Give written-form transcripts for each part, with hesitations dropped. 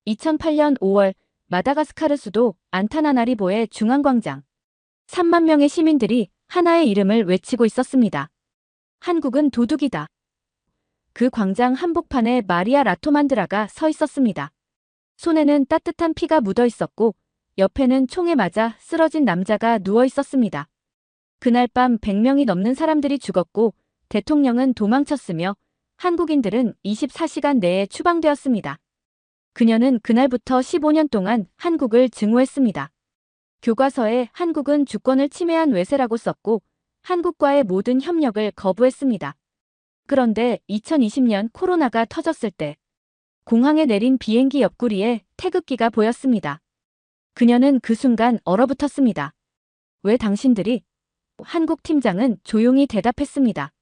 2008년 5월 마다가스카르 수도 안타나나리보의 중앙광장. 3만 명의 시민들이 하나의 이름을 외치고 있었습니다. 한국은 도둑이다. 그 광장 한복판에 마리아 라토만드라가 서 있었습니다. 손에는 따뜻한 피가 묻어 있었고 옆에는 총에 맞아 쓰러진 남자가 누워 있었습니다. 그날 밤 100명이 넘는 사람들이 죽었고 대통령은 도망쳤으며 한국인들은 24시간 내에 추방되었습니다. 그녀는 그날부터 15년 동안 한국을 증오했습니다. 교과서에 한국은 주권을 침해한 외세라고 썼고 한국과의 모든 협력을 거부했습니다. 그런데 2020년 코로나가 터졌을 때 공항에 내린 비행기 옆구리에 태극기가 보였습니다. 그녀는 그 순간 얼어붙었습니다. 왜 당신들이? 한국 팀장은 조용히 대답했습니다.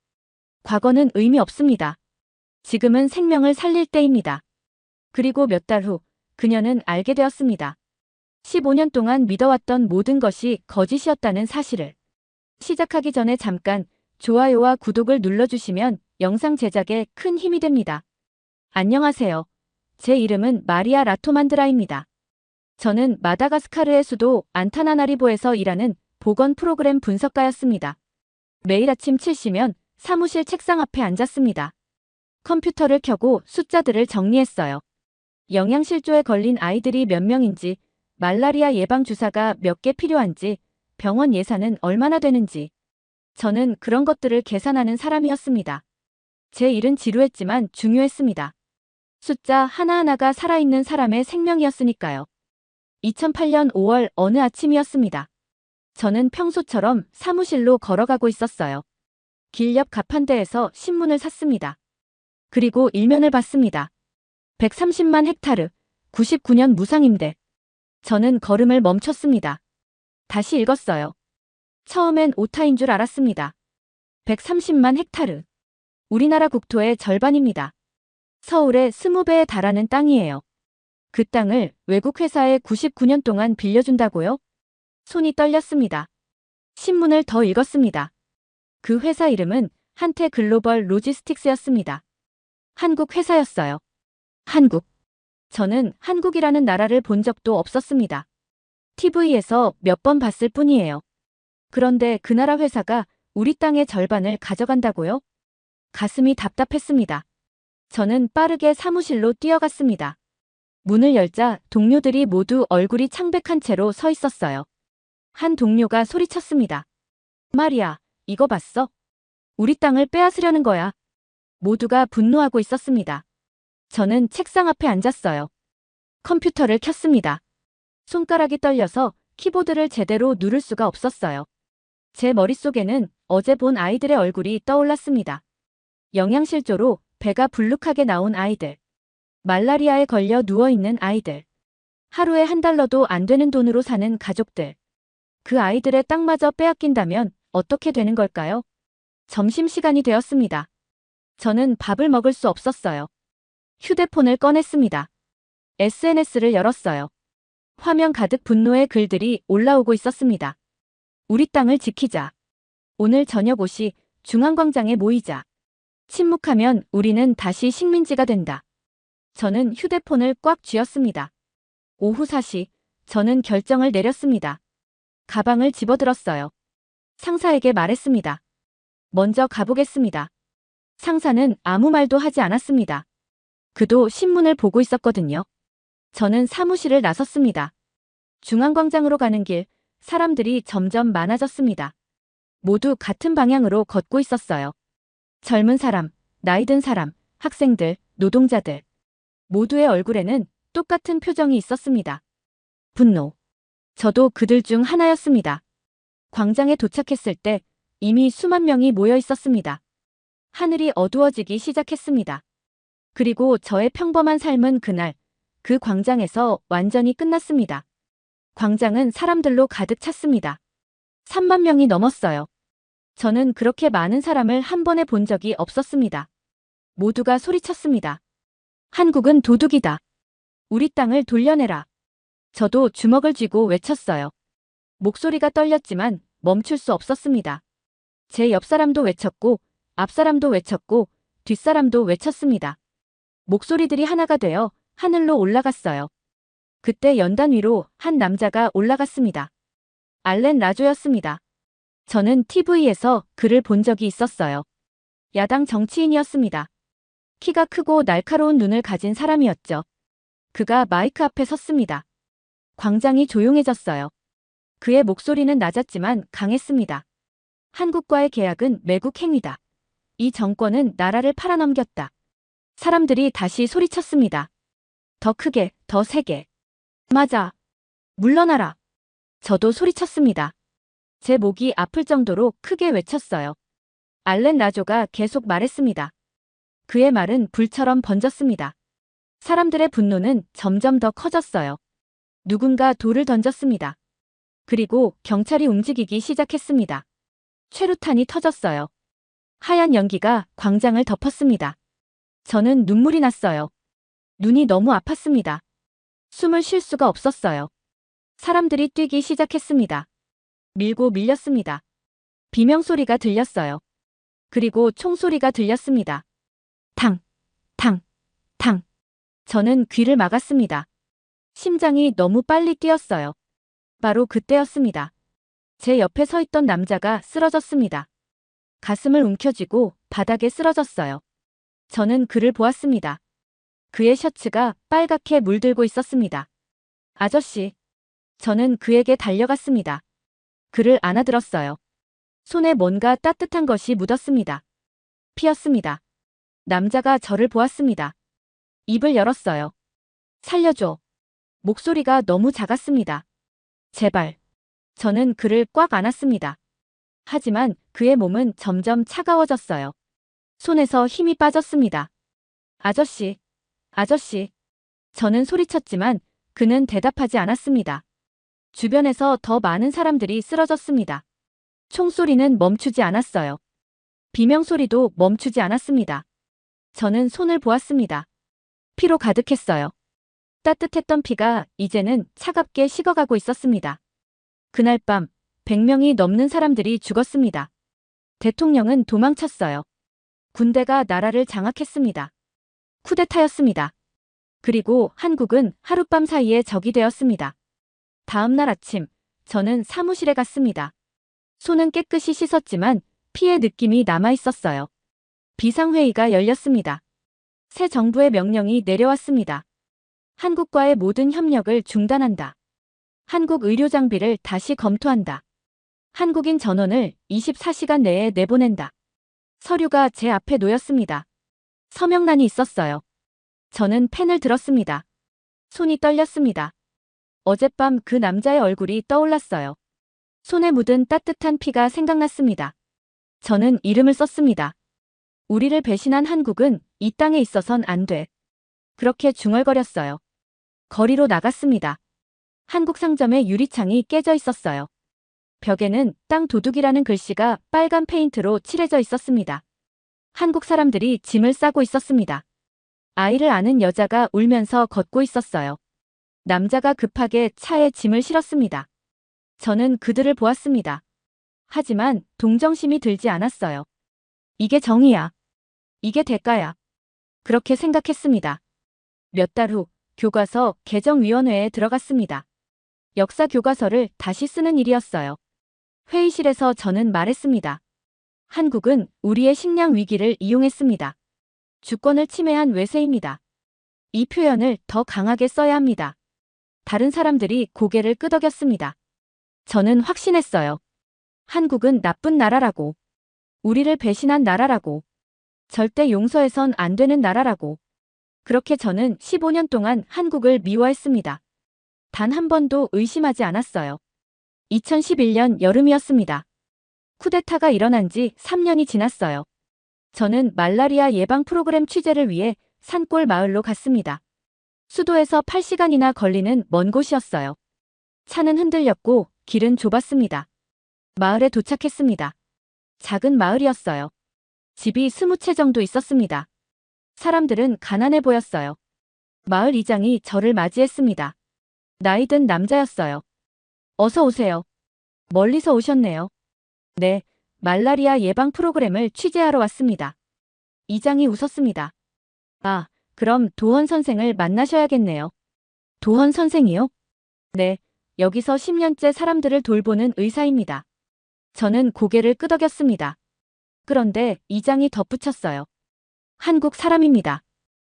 과거는 의미 없습니다. 지금은 생명을 살릴 때입니다. 그리고 몇 달 후 그녀는 알게 되었습니다. 15년 동안 믿어왔던 모든 것이 거짓이었다는 사실을. 시작하기 전에 잠깐 좋아요와 구독을 눌러주시면 영상 제작에 큰 힘이 됩니다. 안녕하세요. 제 이름은 마리아 라토만드라입니다. 저는 마다가스카르의 수도 안타나나리보에서 일하는 보건 프로그램 분석가였습니다. 매일 아침 7시면 사무실 책상 앞에 앉았습니다. 컴퓨터를 켜고 숫자들을 정리했어요. 영양실조에 걸린 아이들이 몇 명인지, 말라리아 예방 주사가 몇 개 필요한지, 병원 예산은 얼마나 되는지. 저는 그런 것들을 계산하는 사람이었습니다. 제 일은 지루했지만 중요했습니다. 숫자 하나하나가 살아있는 사람의 생명이었으니까요. 2008년 5월 어느 아침이었습니다. 저는 평소처럼 사무실로 걸어가고 있었어요. 길 옆 가판대에서 신문을 샀습니다. 그리고 일면을 봤습니다. 130만 헥타르, 99년 무상임대. 저는 걸음을 멈췄습니다. 다시 읽었어요. 처음엔 오타인 줄 알았습니다. 130만 헥타르. 우리나라 국토의 절반입니다. 서울의 20배에 달하는 땅이에요. 그 땅을 외국 회사에 99년 동안 빌려준다고요? 손이 떨렸습니다. 신문을 더 읽었습니다. 그 회사 이름은 한테 글로벌 로지스틱스였습니다. 한국 회사였어요. 한국. 저는 한국이라는 나라를 본 적도 없었습니다. TV에서 몇 번 봤을 뿐이에요. 그런데 그 나라 회사가 우리 땅의 절반을 가져간다고요? 가슴이 답답했습니다. 저는 빠르게 사무실로 뛰어갔습니다. 문을 열자 동료들이 모두 얼굴이 창백한 채로 서 있었어요. 한 동료가 소리쳤습니다. 마리아, 이거 봤어? 우리 땅을 빼앗으려는 거야. 모두가 분노하고 있었습니다. 저는 책상 앞에 앉았어요. 컴퓨터를 켰습니다. 손가락이 떨려서 키보드를 제대로 누를 수가 없었어요. 제 머릿속에는 어제 본 아이들의 얼굴이 떠올랐습니다. 영양실조로 배가 불룩하게 나온 아이들. 말라리아에 걸려 누워있는 아이들. 하루에 $1도 안 되는 돈으로 사는 가족들. 그 아이들의 땅마저 빼앗긴다면 어떻게 되는 걸까요? 점심시간이 되었습니다. 저는 밥을 먹을 수 없었어요. 휴대폰을 꺼냈습니다. SNS를 열었어요. 화면 가득 분노의 글들이 올라오고 있었습니다. 우리 땅을 지키자. 오늘 저녁 5시 중앙광장에 모이자. 침묵하면 우리는 다시 식민지가 된다. 저는 휴대폰을 꽉 쥐었습니다. 오후 4시, 저는 결정을 내렸습니다. 가방을 집어들었어요. 상사에게 말했습니다. 먼저 가보겠습니다. 상사는 아무 말도 하지 않았습니다. 그도 신문을 보고 있었거든요. 저는 사무실을 나섰습니다. 중앙광장으로 가는 길, 사람들이 점점 많아졌습니다. 모두 같은 방향으로 걷고 있었어요. 젊은 사람, 나이 든 사람, 학생들, 노동자들. 모두의 얼굴에는 똑같은 표정이 있었습니다. 분노. 저도 그들 중 하나였습니다. 광장에 도착했을 때 이미 수만 명이 모여 있었습니다. 하늘이 어두워지기 시작했습니다. 그리고 저의 평범한 삶은 그날, 그 광장에서 완전히 끝났습니다. 광장은 사람들로 가득 찼습니다. 3만 명이 넘었어요. 저는 그렇게 많은 사람을 한 번에 본 적이 없었습니다. 모두가 소리쳤습니다. 한국은 도둑이다. 우리 땅을 돌려내라. 저도 주먹을 쥐고 외쳤어요. 목소리가 떨렸지만 멈출 수 없었습니다. 제 옆 사람도 외쳤고, 앞 사람도 외쳤고, 뒷 사람도 외쳤습니다. 목소리들이 하나가 되어 하늘로 올라갔어요. 그때 연단 위로 한 남자가 올라갔습니다. 알렌 라조였습니다. 저는 TV에서 그를 본 적이 있었어요. 야당 정치인이었습니다. 키가 크고 날카로운 눈을 가진 사람이었죠. 그가 마이크 앞에 섰습니다. 광장이 조용해졌어요. 그의 목소리는 낮았지만 강했습니다. 한국과의 계약은 매국 행위다. 이 정권은 나라를 팔아넘겼다. 사람들이 다시 소리쳤습니다. 더 크게, 더 세게. 맞아. 물러나라. 저도 소리쳤습니다. 제 목이 아플 정도로 크게 외쳤어요. 알렌 라조가 계속 말했습니다. 그의 말은 불처럼 번졌습니다. 사람들의 분노는 점점 더 커졌어요. 누군가 돌을 던졌습니다. 그리고 경찰이 움직이기 시작했습니다. 최루탄이 터졌어요. 하얀 연기가 광장을 덮었습니다. 저는 눈물이 났어요. 눈이 너무 아팠습니다. 숨을 쉴 수가 없었어요. 사람들이 뛰기 시작했습니다. 밀고 밀렸습니다. 비명소리가 들렸어요. 그리고 총소리가 들렸습니다. 탕, 탕, 탕. 저는 귀를 막았습니다. 심장이 너무 빨리 뛰었어요. 바로 그때였습니다. 제 옆에 서 있던 남자가 쓰러졌습니다. 가슴을 움켜쥐고 바닥에 쓰러졌어요. 저는 그를 보았습니다. 그의 셔츠가 빨갛게 물들고 있었습니다. 아저씨. 저는 그에게 달려갔습니다. 그를 안아들었어요. 손에 뭔가 따뜻한 것이 묻었습니다. 피었습니다. 남자가 저를 보았습니다. 입을 열었어요. 살려줘. 목소리가 너무 작았습니다. 제발. 저는 그를 꽉 안았습니다. 하지만 그의 몸은 점점 차가워졌어요. 손에서 힘이 빠졌습니다. 아저씨. 아저씨. 저는 소리쳤지만 그는 대답하지 않았습니다. 주변에서 더 많은 사람들이 쓰러졌습니다. 총소리는 멈추지 않았어요. 비명소리도 멈추지 않았습니다. 저는 손을 보았습니다. 피로 가득했어요. 따뜻했던 피가 이제는 차갑게 식어가고 있었습니다. 그날 밤 100명이 넘는 사람들이 죽었습니다. 대통령은 도망쳤어요. 군대가 나라를 장악했습니다. 쿠데타였습니다. 그리고 한국은 하룻밤 사이에 적이 되었습니다. 다음 날 아침, 저는 사무실에 갔습니다. 손은 깨끗이 씻었지만 피의 느낌이 남아 있었어요. 비상회의가 열렸습니다. 새 정부의 명령이 내려왔습니다. 한국과의 모든 협력을 중단한다. 한국 의료 장비를 다시 검토한다. 한국인 전원을 24시간 내에 내보낸다. 서류가 제 앞에 놓였습니다. 서명란이 있었어요. 저는 펜을 들었습니다. 손이 떨렸습니다. 어젯밤 그 남자의 얼굴이 떠올랐어요. 손에 묻은 따뜻한 피가 생각났습니다. 저는 이름을 썼습니다. 우리를 배신한 한국은 이 땅에 있어선 안 돼. 그렇게 중얼거렸어요. 거리로 나갔습니다. 한국 상점의 유리창이 깨져 있었어요. 벽에는 땅 도둑이라는 글씨가 빨간 페인트로 칠해져 있었습니다. 한국 사람들이 짐을 싸고 있었습니다. 아이를 아는 여자가 울면서 걷고 있었어요. 남자가 급하게 차에 짐을 실었습니다. 저는 그들을 보았습니다. 하지만 동정심이 들지 않았어요. 이게 정의야. 이게 대가야. 그렇게 생각했습니다. 몇 달 후 교과서 개정위원회에 들어갔습니다. 역사 교과서를 다시 쓰는 일이었어요. 회의실에서 저는 말했습니다. 한국은 우리의 식량 위기를 이용했습니다. 주권을 침해한 외세입니다. 이 표현을 더 강하게 써야 합니다. 다른 사람들이 고개를 끄덕였습니다. 저는 확신했어요. 한국은 나쁜 나라라고. 우리를 배신한 나라라고. 절대 용서해선 안 되는 나라라고. 그렇게 저는 15년 동안 한국을 미워했습니다. 단 한 번도 의심하지 않았어요. 2011년 여름이었습니다. 쿠데타가 일어난 지 3년이 지났어요. 저는 말라리아 예방 프로그램 취재를 위해 산골 마을로 갔습니다. 수도에서 8시간이나 걸리는 먼 곳이었어요. 차는 흔들렸고 길은 좁았습니다. 마을에 도착했습니다. 작은 마을이었어요. 집이 20채 정도 있었습니다. 사람들은 가난해 보였어요. 마을 이장이 저를 맞이했습니다. 나이든 남자였어요. 어서 오세요. 멀리서 오셨네요. 네, 말라리아 예방 프로그램을 취재하러 왔습니다. 이장이 웃었습니다. 아, 그럼 도헌 선생을 만나셔야겠네요. 도헌 선생이요? 네, 여기서 10년째 사람들을 돌보는 의사입니다. 저는 고개를 끄덕였습니다. 그런데 이장이 덧붙였어요. 한국 사람입니다.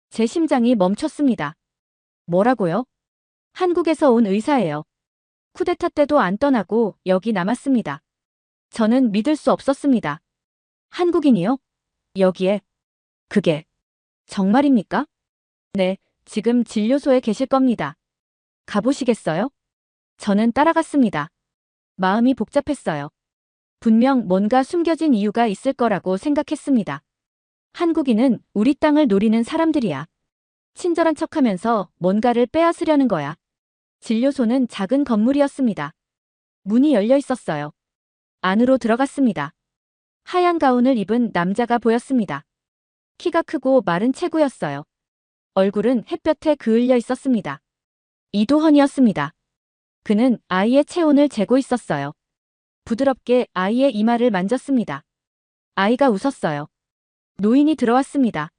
제 심장이 멈췄습니다. 뭐라고요? 한국에서 온 의사예요. 쿠데타 때도 안 떠나고 여기 남았습니다. 저는 믿을 수 없었습니다. 한국인이요? 여기에? 그게 정말입니까? 네, 지금 진료소에 계실 겁니다. 가보시겠어요? 저는 따라갔습니다. 마음이 복잡했어요. 분명 뭔가 숨겨진 이유가 있을 거라고 생각했습니다. 한국인은 우리 땅을 노리는 사람들이야. 친절한 척하면서 뭔가를 빼앗으려는 거야. 진료소는 작은 건물이었습니다. 문이 열려 있었어요. 안으로 들어갔습니다. 하얀 가운을 입은 남자가 보였습니다. 키가 크고 마른 체구였어요. 얼굴은 햇볕에 그을려 있었습니다. 이도헌이었습니다. 그는 아이의 체온을 재고 있었어요. 부드럽게 아이의 이마를 만졌습니다. 아이가 웃었어요. 노인이 들어왔습니다.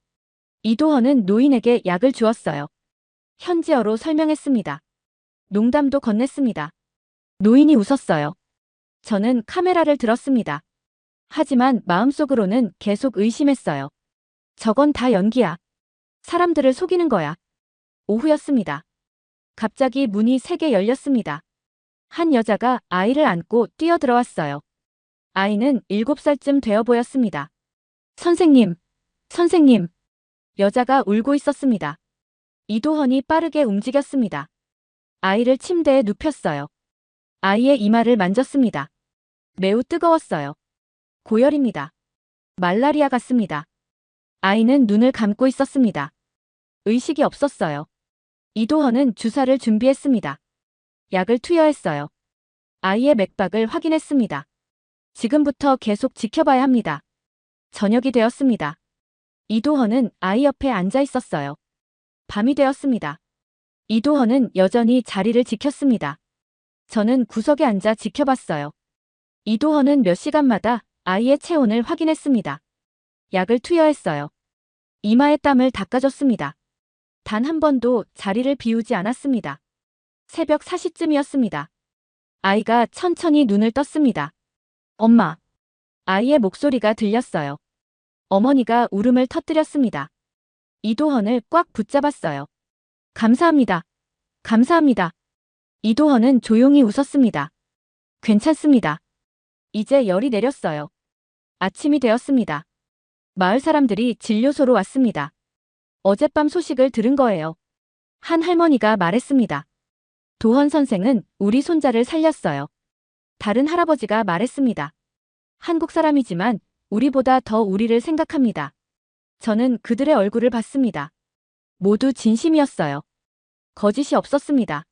이도헌은 노인에게 약을 주었어요. 현지어로 설명했습니다. 농담도 건넸습니다. 노인이 웃었어요. 저는 카메라를 들었습니다. 하지만 마음속으로는 계속 의심했어요. 저건 다 연기야. 사람들을 속이는 거야. 오후였습니다. 갑자기 문이 3개 열렸습니다. 한 여자가 아이를 안고 뛰어들어왔어요. 아이는 7살쯤 되어 보였습니다. 선생님, 선생님. 여자가 울고 있었습니다. 이도헌이 빠르게 움직였습니다. 아이를 침대에 눕혔어요. 아이의 이마를 만졌습니다. 매우 뜨거웠어요. 고열입니다. 말라리아 같습니다. 아이는 눈을 감고 있었습니다. 의식이 없었어요. 이도헌은 주사를 준비했습니다. 약을 투여했어요. 아이의 맥박을 확인했습니다. 지금부터 계속 지켜봐야 합니다. 저녁이 되었습니다. 이도헌은 아이 옆에 앉아 있었어요. 밤이 되었습니다. 이도헌은 여전히 자리를 지켰습니다. 저는 구석에 앉아 지켜봤어요. 이도헌은 몇 시간마다 아이의 체온을 확인했습니다. 약을 투여했어요. 이마에 땀을 닦아줬습니다. 단 한 번도 자리를 비우지 않았습니다. 새벽 4시쯤이었습니다. 아이가 천천히 눈을 떴습니다. 엄마. 아이의 목소리가 들렸어요. 어머니가 울음을 터뜨렸습니다. 이도헌을 꽉 붙잡았어요. 감사합니다. 감사합니다. 이도헌은 조용히 웃었습니다. 괜찮습니다. 이제 열이 내렸어요. 아침이 되었습니다. 마을 사람들이 진료소로 왔습니다. 어젯밤 소식을 들은 거예요. 한 할머니가 말했습니다. 도헌 선생은 우리 손자를 살렸어요. 다른 할아버지가 말했습니다. 한국 사람이지만 우리보다 더 우리를 생각합니다. 저는 그들의 얼굴을 봤습니다. 모두 진심이었어요. 거짓이 없었습니다.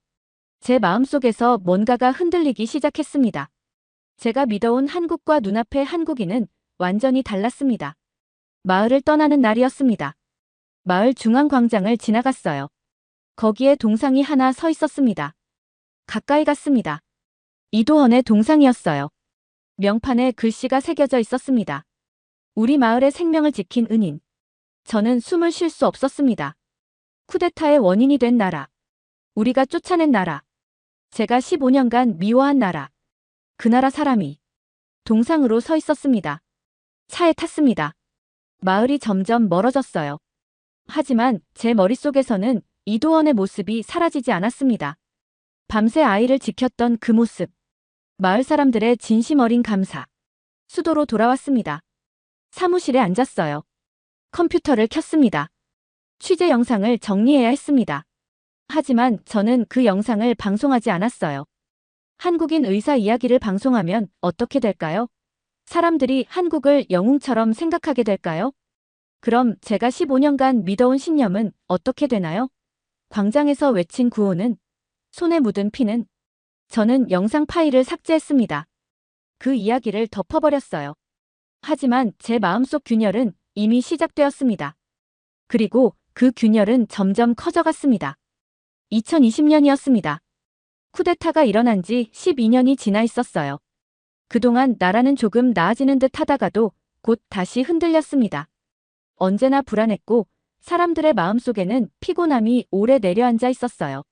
제 마음속에서 뭔가가 흔들리기 시작했습니다. 제가 믿어온 한국과 눈앞의 한국인은 완전히 달랐습니다. 마을을 떠나는 날이었습니다. 마을 중앙광장을 지나갔어요. 거기에 동상이 하나 서 있었습니다. 가까이 갔습니다. 이도헌의 동상이었어요. 명판에 글씨가 새겨져 있었습니다. 우리 마을의 생명을 지킨 은인. 저는 숨을 쉴 수 없었습니다. 쿠데타의 원인이 된 나라. 우리가 쫓아낸 나라. 제가 15년간 미워한 나라. 그 나라 사람이 동상으로 서 있었습니다. 차에 탔습니다. 마을이 점점 멀어졌어요. 하지만 제 머릿속에서는 이도헌의 모습이 사라지지 않았습니다. 밤새 아이를 지켰던 그 모습. 마을 사람들의 진심 어린 감사. 수도로 돌아왔습니다. 사무실에 앉았어요. 컴퓨터를 켰습니다. 취재 영상을 정리해야 했습니다. 하지만 저는 그 영상을 방송하지 않았어요. 한국인 의사 이야기를 방송하면 어떻게 될까요? 사람들이 한국을 영웅처럼 생각하게 될까요? 그럼 제가 15년간 믿어온 신념은 어떻게 되나요? 광장에서 외친 구호는, 손에 묻은 피는. 저는 영상 파일을 삭제했습니다. 그 이야기를 덮어버렸어요. 하지만 제 마음속 균열은 이미 시작되었습니다. 그리고 그 균열은 점점 커져갔습니다. 2020년이었습니다. 쿠데타가 일어난 지 12년이 지나 있었어요. 그동안 나라는 조금 나아지는 듯 하다가도 곧 다시 흔들렸습니다. 언제나 불안했고 사람들의 마음속에는 피곤함이 오래 내려앉아 있었어요.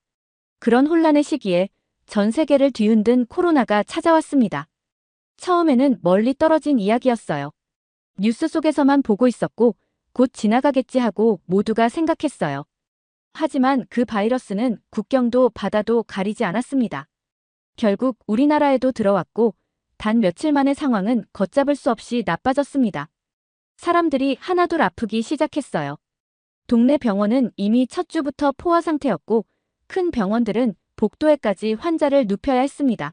그런 혼란의 시기에 전 세계를 뒤흔든 코로나가 찾아왔습니다. 처음에는 멀리 떨어진 이야기였어요. 뉴스 속에서만 보고 있었고 곧 지나가겠지 하고 모두가 생각했어요. 하지만 그 바이러스는 국경도 바다도 가리지 않았습니다. 결국 우리나라에도 들어왔고 단 며칠 만에 상황은 걷잡을 수 없이 나빠졌습니다. 사람들이 하나둘 아프기 시작했어요. 동네 병원은 이미 첫 주부터 포화 상태였고 큰 병원들은 복도에까지 환자를 눕혀야 했습니다.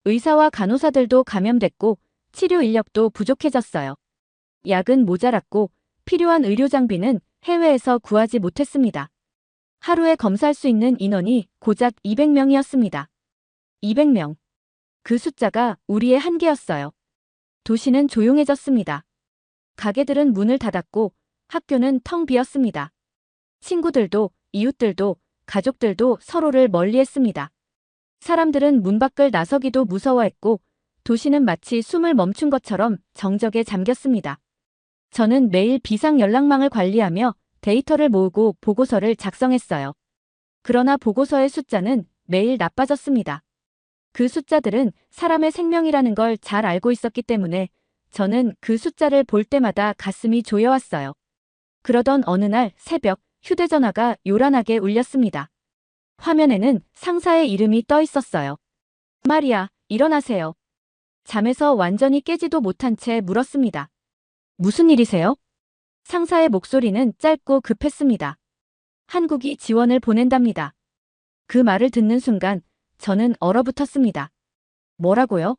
의사와 간호사들도 감염됐고 치료 인력도 부족해졌어요. 약은 모자랐고 필요한 의료 장비는 해외에서 구하지 못했습니다. 하루에 검사할 수 있는 인원이 고작 200명이었습니다. 200명. 그 숫자가 우리의 한계였어요. 도시는 조용해졌습니다. 가게들은 문을 닫았고 학교는 텅 비었습니다. 친구들도 이웃들도 가족들도 서로를 멀리했습니다. 사람들은 문 밖을 나서기도 무서워했고 도시는 마치 숨을 멈춘 것처럼 정적에 잠겼습니다. 저는 매일 비상 연락망을 관리하며 데이터를 모으고 보고서를 작성했어요. 그러나 보고서의 숫자는 매일 나빠졌습니다. 그 숫자들은 사람의 생명이라는 걸 잘 알고 있었기 때문에 저는 그 숫자를 볼 때마다 가슴이 조여왔어요. 그러던 어느 날 새벽 휴대전화가 요란하게 울렸습니다. 화면에는 상사의 이름이 떠 있었어요. 마리아, 일어나세요. 잠에서 완전히 깨지도 못한 채 물었습니다. 무슨 일이세요? 상사의 목소리는 짧고 급했습니다. 한국이 지원을 보낸답니다. 그 말을 듣는 순간 저는 얼어붙었습니다. 뭐라고요?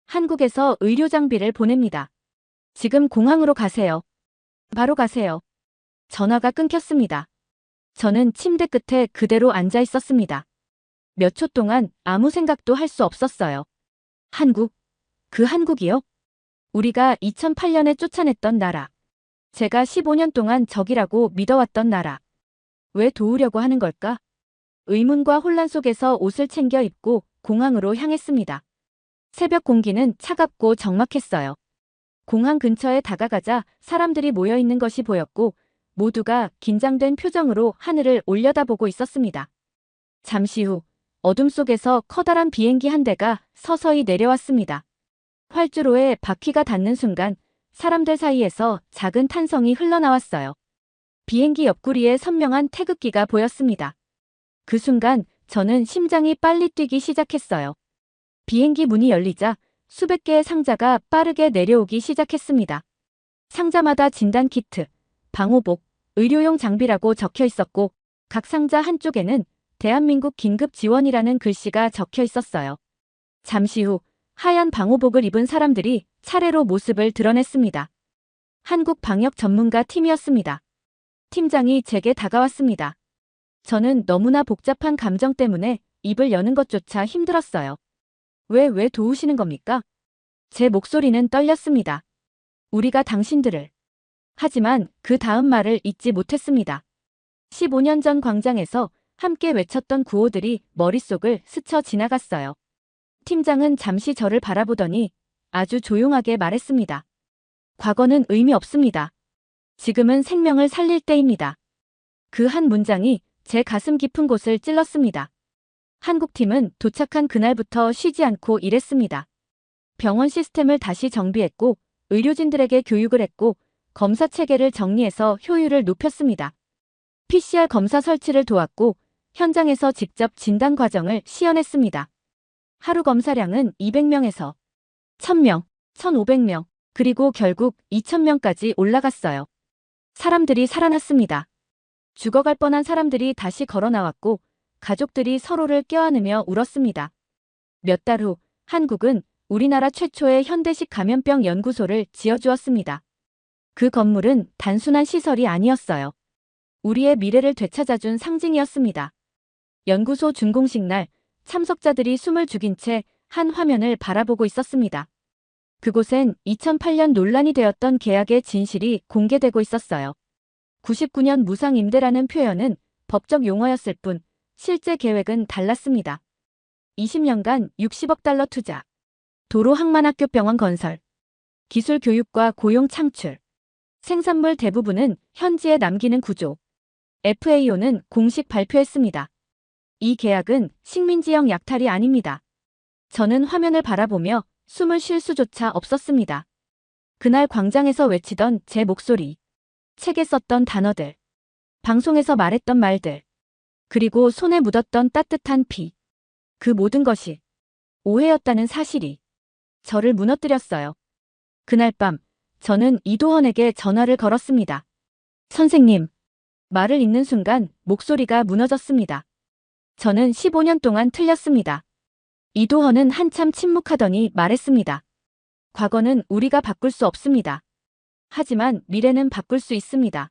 한국에서 의료 장비를 보냅니다. 지금 공항으로 가세요. 바로 가세요. 전화가 끊겼습니다. 저는 침대 끝에 그대로 앉아 있었습니다. 몇 초 동안 아무 생각도 할 수 없었어요. 한국? 그 한국이요? 우리가 2008년에 쫓아냈던 나라. 제가 15년 동안 적이라고 믿어왔던 나라. 왜 도우려고 하는 걸까? 의문과 혼란 속에서 옷을 챙겨 입고 공항으로 향했습니다. 새벽 공기는 차갑고 적막했어요. 공항 근처에 다가가자 사람들이 모여 있는 것이 보였고 모두가 긴장된 표정으로 하늘을 올려다보고 있었습니다. 잠시 후 어둠 속에서 커다란 비행기 한 대가 서서히 내려왔습니다. 활주로에 바퀴가 닿는 순간 사람들 사이에서 작은 탄성이 흘러나왔어요. 비행기 옆구리에 선명한 태극기가 보였습니다. 그 순간 저는 심장이 빨리 뛰기 시작했어요. 비행기 문이 열리자 수백 개의 상자가 빠르게 내려오기 시작했습니다. 상자마다 진단키트, 방호복, 의료용 장비라고 적혀 있었고 각 상자 한쪽에는 대한민국 긴급 지원이라는 글씨가 적혀 있었어요. 잠시 후 하얀 방호복을 입은 사람들이 차례로 모습을 드러냈습니다. 한국 방역 전문가 팀이었습니다. 팀장이 제게 다가왔습니다. 저는 너무나 복잡한 감정 때문에 입을 여는 것조차 힘들었어요. 왜 도우시는 겁니까? 제 목소리는 떨렸습니다. 우리가 당신들을. 하지만 그 다음 말을 잊지 못했습니다. 15년 전 광장에서 함께 외쳤던 구호들이 머릿속을 스쳐 지나갔어요. 팀장은 잠시 저를 바라보더니 아주 조용하게 말했습니다. 과거는 의미 없습니다. 지금은 생명을 살릴 때입니다. 그 한 문장이 제 가슴 깊은 곳을 찔렀습니다. 한국팀은 도착한 그날부터 쉬지 않고 일했습니다. 병원 시스템을 다시 정비했고 의료진들에게 교육을 했고 검사 체계를 정리해서 효율을 높였습니다. PCR 검사 설치를 도왔고 현장에서 직접 진단 과정을 시연했습니다. 하루 검사량은 200명에서 1000명, 1500명, 그리고 결국 2000명까지 올라갔어요. 사람들이 살아났습니다. 죽어갈 뻔한 사람들이 다시 걸어 나왔고 가족들이 서로를 껴안으며 울었습니다. 몇 달 후 한국은 우리나라 최초의 현대식 감염병 연구소를 지어주었습니다. 그 건물은 단순한 시설이 아니었어요. 우리의 미래를 되찾아준 상징이었습니다. 연구소 준공식 날 참석자들이 숨을 죽인 채 한 화면을 바라보고 있었습니다. 그곳엔 2008년 논란이 되었던 계약의 진실이 공개되고 있었어요. 99년 무상임대라는 표현은 법적 용어였을 뿐 실제 계획은 달랐습니다. 20년간 60억 달러 투자, 도로 항만학교 병원 건설, 기술 교육과 고용 창출, 생산물 대부분은 현지에 남기는 구조. FAO는 공식 발표했습니다. 이 계약은 식민지형 약탈이 아닙니다. 저는 화면을 바라보며 숨을 쉴 수조차 없었습니다. 그날 광장에서 외치던 제 목소리, 책에 썼던 단어들, 방송에서 말했던 말들, 그리고 손에 묻었던 따뜻한 피. 그 모든 것이 오해였다는 사실이 저를 무너뜨렸어요. 그날 밤 저는 이도헌에게 전화를 걸었습니다. 선생님, 말을 잇는 순간 목소리가 무너졌습니다. 저는 15년 동안 틀렸습니다. 이도헌은 한참 침묵하더니 말했습니다. 과거는 우리가 바꿀 수 없습니다. 하지만 미래는 바꿀 수 있습니다.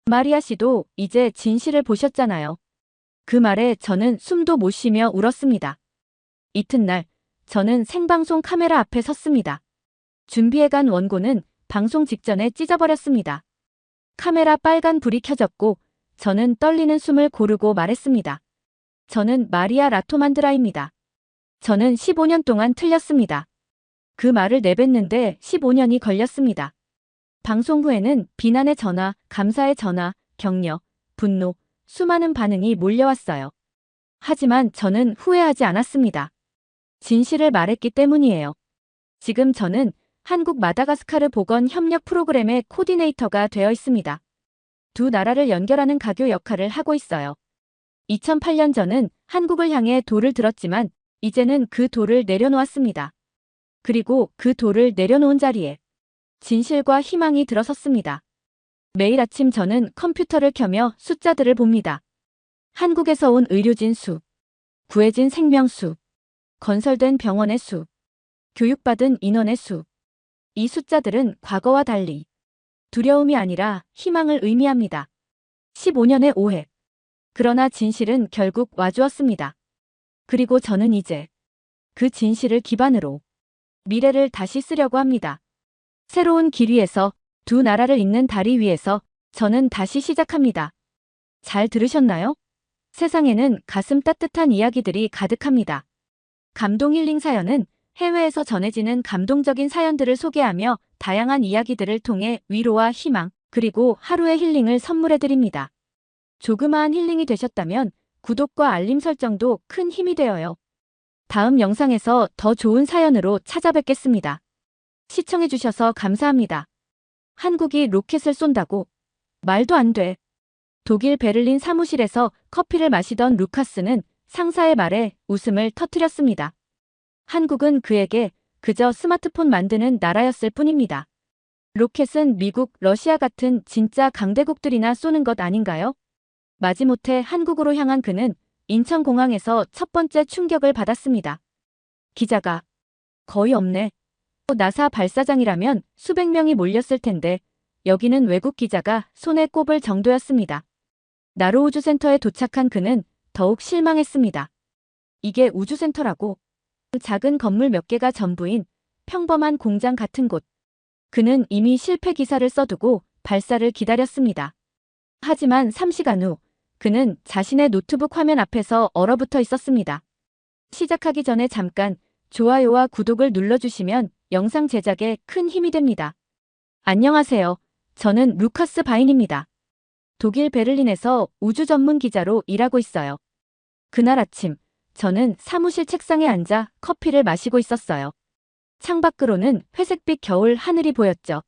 마리아 씨도 이제 진실을 보셨잖아요. 그 말에 저는 숨도 못 쉬며 울었습니다. 이튿날 저는 생방송 카메라 앞에 섰습니다. 준비해간 원고는 방송 직전에 찢어버렸습니다. 카메라 빨간 불이 켜졌고 저는 떨리는 숨을 고르고 말했습니다. 저는 마리아 라토만드라입니다. 저는 15년 동안 틀렸습니다. 그 말을 내뱉는데 15년이 걸렸습니다. 방송 후에는 비난의 전화, 감사의 전화, 격려, 분노, 수많은 반응이 몰려왔어요. 하지만 저는 후회하지 않았습니다. 진실을 말했기 때문이에요. 지금 저는 한국 마다가스카르 보건 협력 프로그램의 코디네이터가 되어 있습니다. 두 나라를 연결하는 가교 역할을 하고 있어요. 2008년 저는 한국을 향해 돌을 들었지만 이제는 그 돌을 내려놓았습니다. 그리고 그 돌을 내려놓은 자리에 진실과 희망이 들어섰습니다. 매일 아침 저는 컴퓨터를 켜며 숫자들을 봅니다. 한국에서 온 의료진 수, 구해진 생명 수, 건설된 병원의 수, 교육받은 인원의 수. 이 숫자들은 과거와 달리 두려움이 아니라 희망을 의미합니다. 15년의 오해. 그러나 진실은 결국 와주었습니다. 그리고 저는 이제 그 진실을 기반으로 미래를 다시 쓰려고 합니다. 새로운 길 위에서 두 나라를 잇는 다리 위에서 저는 다시 시작합니다. 잘 들으셨나요? 세상에는 가슴 따뜻한 이야기들이 가득합니다. 감동 힐링 사연은 해외에서 전해지는 감동적인 사연들을 소개하며 다양한 이야기들을 통해 위로와 희망, 그리고 하루의 힐링을 선물해드립니다. 조그마한 힐링이 되셨다면 구독과 알림 설정도 큰 힘이 되어요. 다음 영상에서 더 좋은 사연으로 찾아뵙겠습니다. 시청해주셔서 감사합니다. 한국이 로켓을 쏜다고? 말도 안 돼. 독일 베를린 사무실에서 커피를 마시던 루카스는 상사의 말에 웃음을 터뜨렸습니다. 한국은 그에게 그저 스마트폰 만드는 나라였을 뿐입니다. 로켓은 미국, 러시아 같은 진짜 강대국들이나 쏘는 것 아닌가요? 마지못해 한국으로 향한 그는 인천공항에서 첫 번째 충격을 받았습니다. 기자가 거의 없네. 나사 발사장이라면 수백 명이 몰렸을 텐데 여기는 외국 기자가 손에 꼽을 정도였습니다. 나로 우주센터에 도착한 그는 더욱 실망했습니다. 이게 우주센터라고? 작은 건물 몇 개가 전부인 평범한 공장 같은 곳. 그는 이미 실패 기사를 써두고 발사를 기다렸습니다. 하지만 3시간 후 그는 자신의 노트북 화면 앞에서 얼어붙어 있었습니다. 시작하기 전에 잠깐 좋아요와 구독을 눌러주시면 영상 제작에 큰 힘이 됩니다. 안녕하세요. 저는 루카스 바인입니다. 독일 베를린에서 우주 전문 기자로 일하고 있어요. 그날 아침 저는 사무실 책상에 앉아 커피를 마시고 있었어요. 창밖으로는 회색빛 겨울 하늘이 보였죠.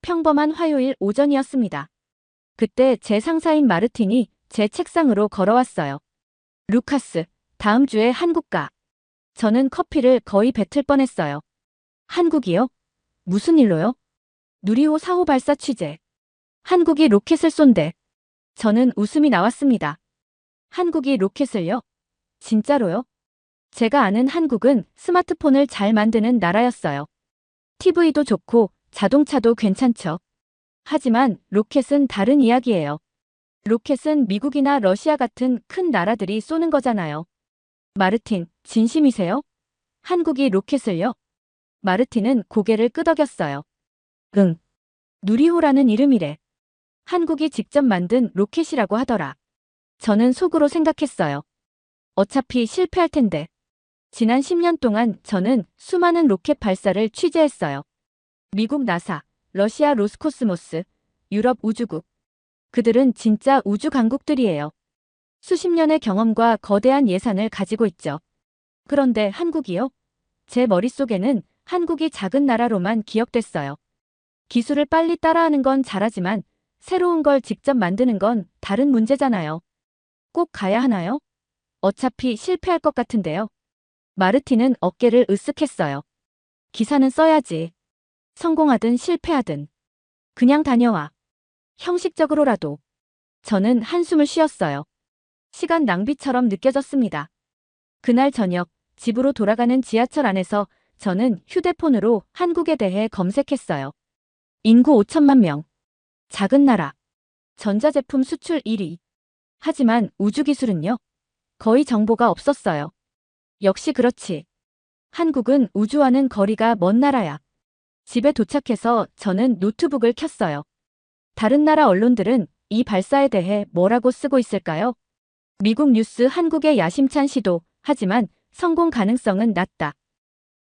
평범한 화요일 오전이었습니다. 그때 제 상사인 마르틴이 제 책상으로 걸어왔어요. 루카스, 다음 주에 한국 가. 저는 커피를 거의 뱉을 뻔했어요. 한국이요? 무슨 일로요? 누리호 4호 발사 취재. 한국이 로켓을 쏜대. 저는 웃음이 나왔습니다. 한국이 로켓을요? 진짜로요? 제가 아는 한국은 스마트폰을 잘 만드는 나라였어요. TV도 좋고 자동차도 괜찮죠. 하지만 로켓은 다른 이야기예요. 로켓은 미국이나 러시아 같은 큰 나라들이 쏘는 거잖아요. 마르틴, 진심이세요? 한국이 로켓을요? 마르틴은 고개를 끄덕였어요. 응. 누리호라는 이름이래. 한국이 직접 만든 로켓이라고 하더라. 저는 속으로 생각했어요. 어차피 실패할 텐데. 지난 10년 동안 저는 수많은 로켓 발사를 취재했어요. 미국 나사, 러시아 로스코스모스, 유럽 우주국. 그들은 진짜 우주 강국들이에요. 수십 년의 경험과 거대한 예산을 가지고 있죠. 그런데 한국이요? 제 머릿속에는 한국이 작은 나라로만 기억됐어요. 기술을 빨리 따라하는 건 잘하지만 새로운 걸 직접 만드는 건 다른 문제잖아요. 꼭 가야 하나요? 어차피 실패할 것 같은데요. 마르틴은 어깨를 으쓱했어요. 기사는 써야지. 성공하든 실패하든. 그냥 다녀와. 형식적으로라도. 저는 한숨을 쉬었어요. 시간 낭비처럼 느껴졌습니다. 그날 저녁, 집으로 돌아가는 지하철 안에서 저는 휴대폰으로 한국에 대해 검색했어요. 인구 5천만 명. 작은 나라. 전자제품 수출 1위. 하지만 우주기술은요? 거의 정보가 없었어요. 역시 그렇지. 한국은 우주와는 거리가 먼 나라야. 집에 도착해서 저는 노트북을 켰어요. 다른 나라 언론들은 이 발사에 대해 뭐라고 쓰고 있을까요? 미국 뉴스 한국의 야심찬 시도, 하지만 성공 가능성은 낮다.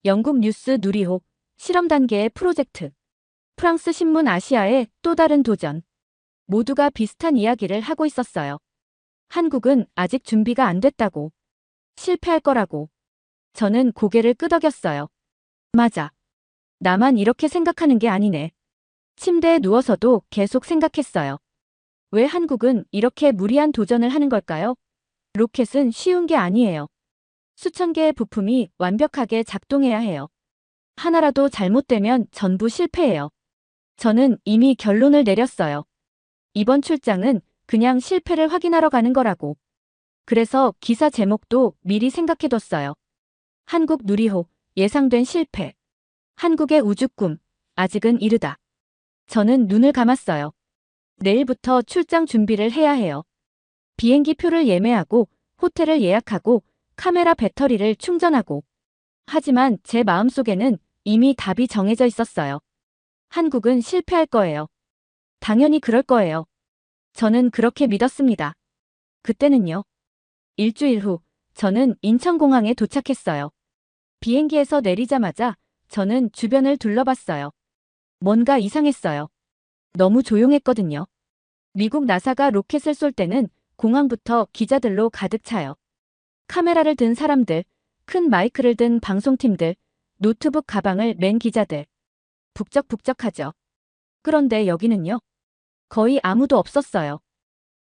영국 뉴스 누리호, 실험 단계의 프로젝트. 프랑스 신문 아시아의 또 다른 도전. 모두가 비슷한 이야기를 하고 있었어요. 한국은 아직 준비가 안 됐다고. 실패할 거라고. 저는 고개를 끄덕였어요. 맞아. 나만 이렇게 생각하는 게 아니네. 침대에 누워서도 계속 생각했어요. 왜 한국은 이렇게 무리한 도전을 하는 걸까요? 로켓은 쉬운 게 아니에요. 수천 개의 부품이 완벽하게 작동해야 해요. 하나라도 잘못되면 전부 실패해요. 저는 이미 결론을 내렸어요. 이번 출장은 그냥 실패를 확인하러 가는 거라고. 그래서 기사 제목도 미리 생각해뒀어요. 한국 누리호, 예상된 실패. 한국의 우주꿈, 아직은 이르다. 저는 눈을 감았어요. 내일부터 출장 준비를 해야 해요. 비행기 표를 예매하고, 호텔을 예약하고, 카메라 배터리를 충전하고. 하지만 제 마음속에는 이미 답이 정해져 있었어요. 한국은 실패할 거예요. 당연히 그럴 거예요. 저는 그렇게 믿었습니다. 그때는요. 일주일 후, 저는 인천공항에 도착했어요. 비행기에서 내리자마자 저는 주변을 둘러봤어요. 뭔가 이상했어요. 너무 조용했거든요. 미국 나사가 로켓을 쏠 때는 공항부터 기자들로 가득 차요. 카메라를 든 사람들, 큰 마이크를 든 방송팀들, 노트북 가방을 맨 기자들. 북적북적하죠. 그런데 여기는요. 거의 아무도 없었어요.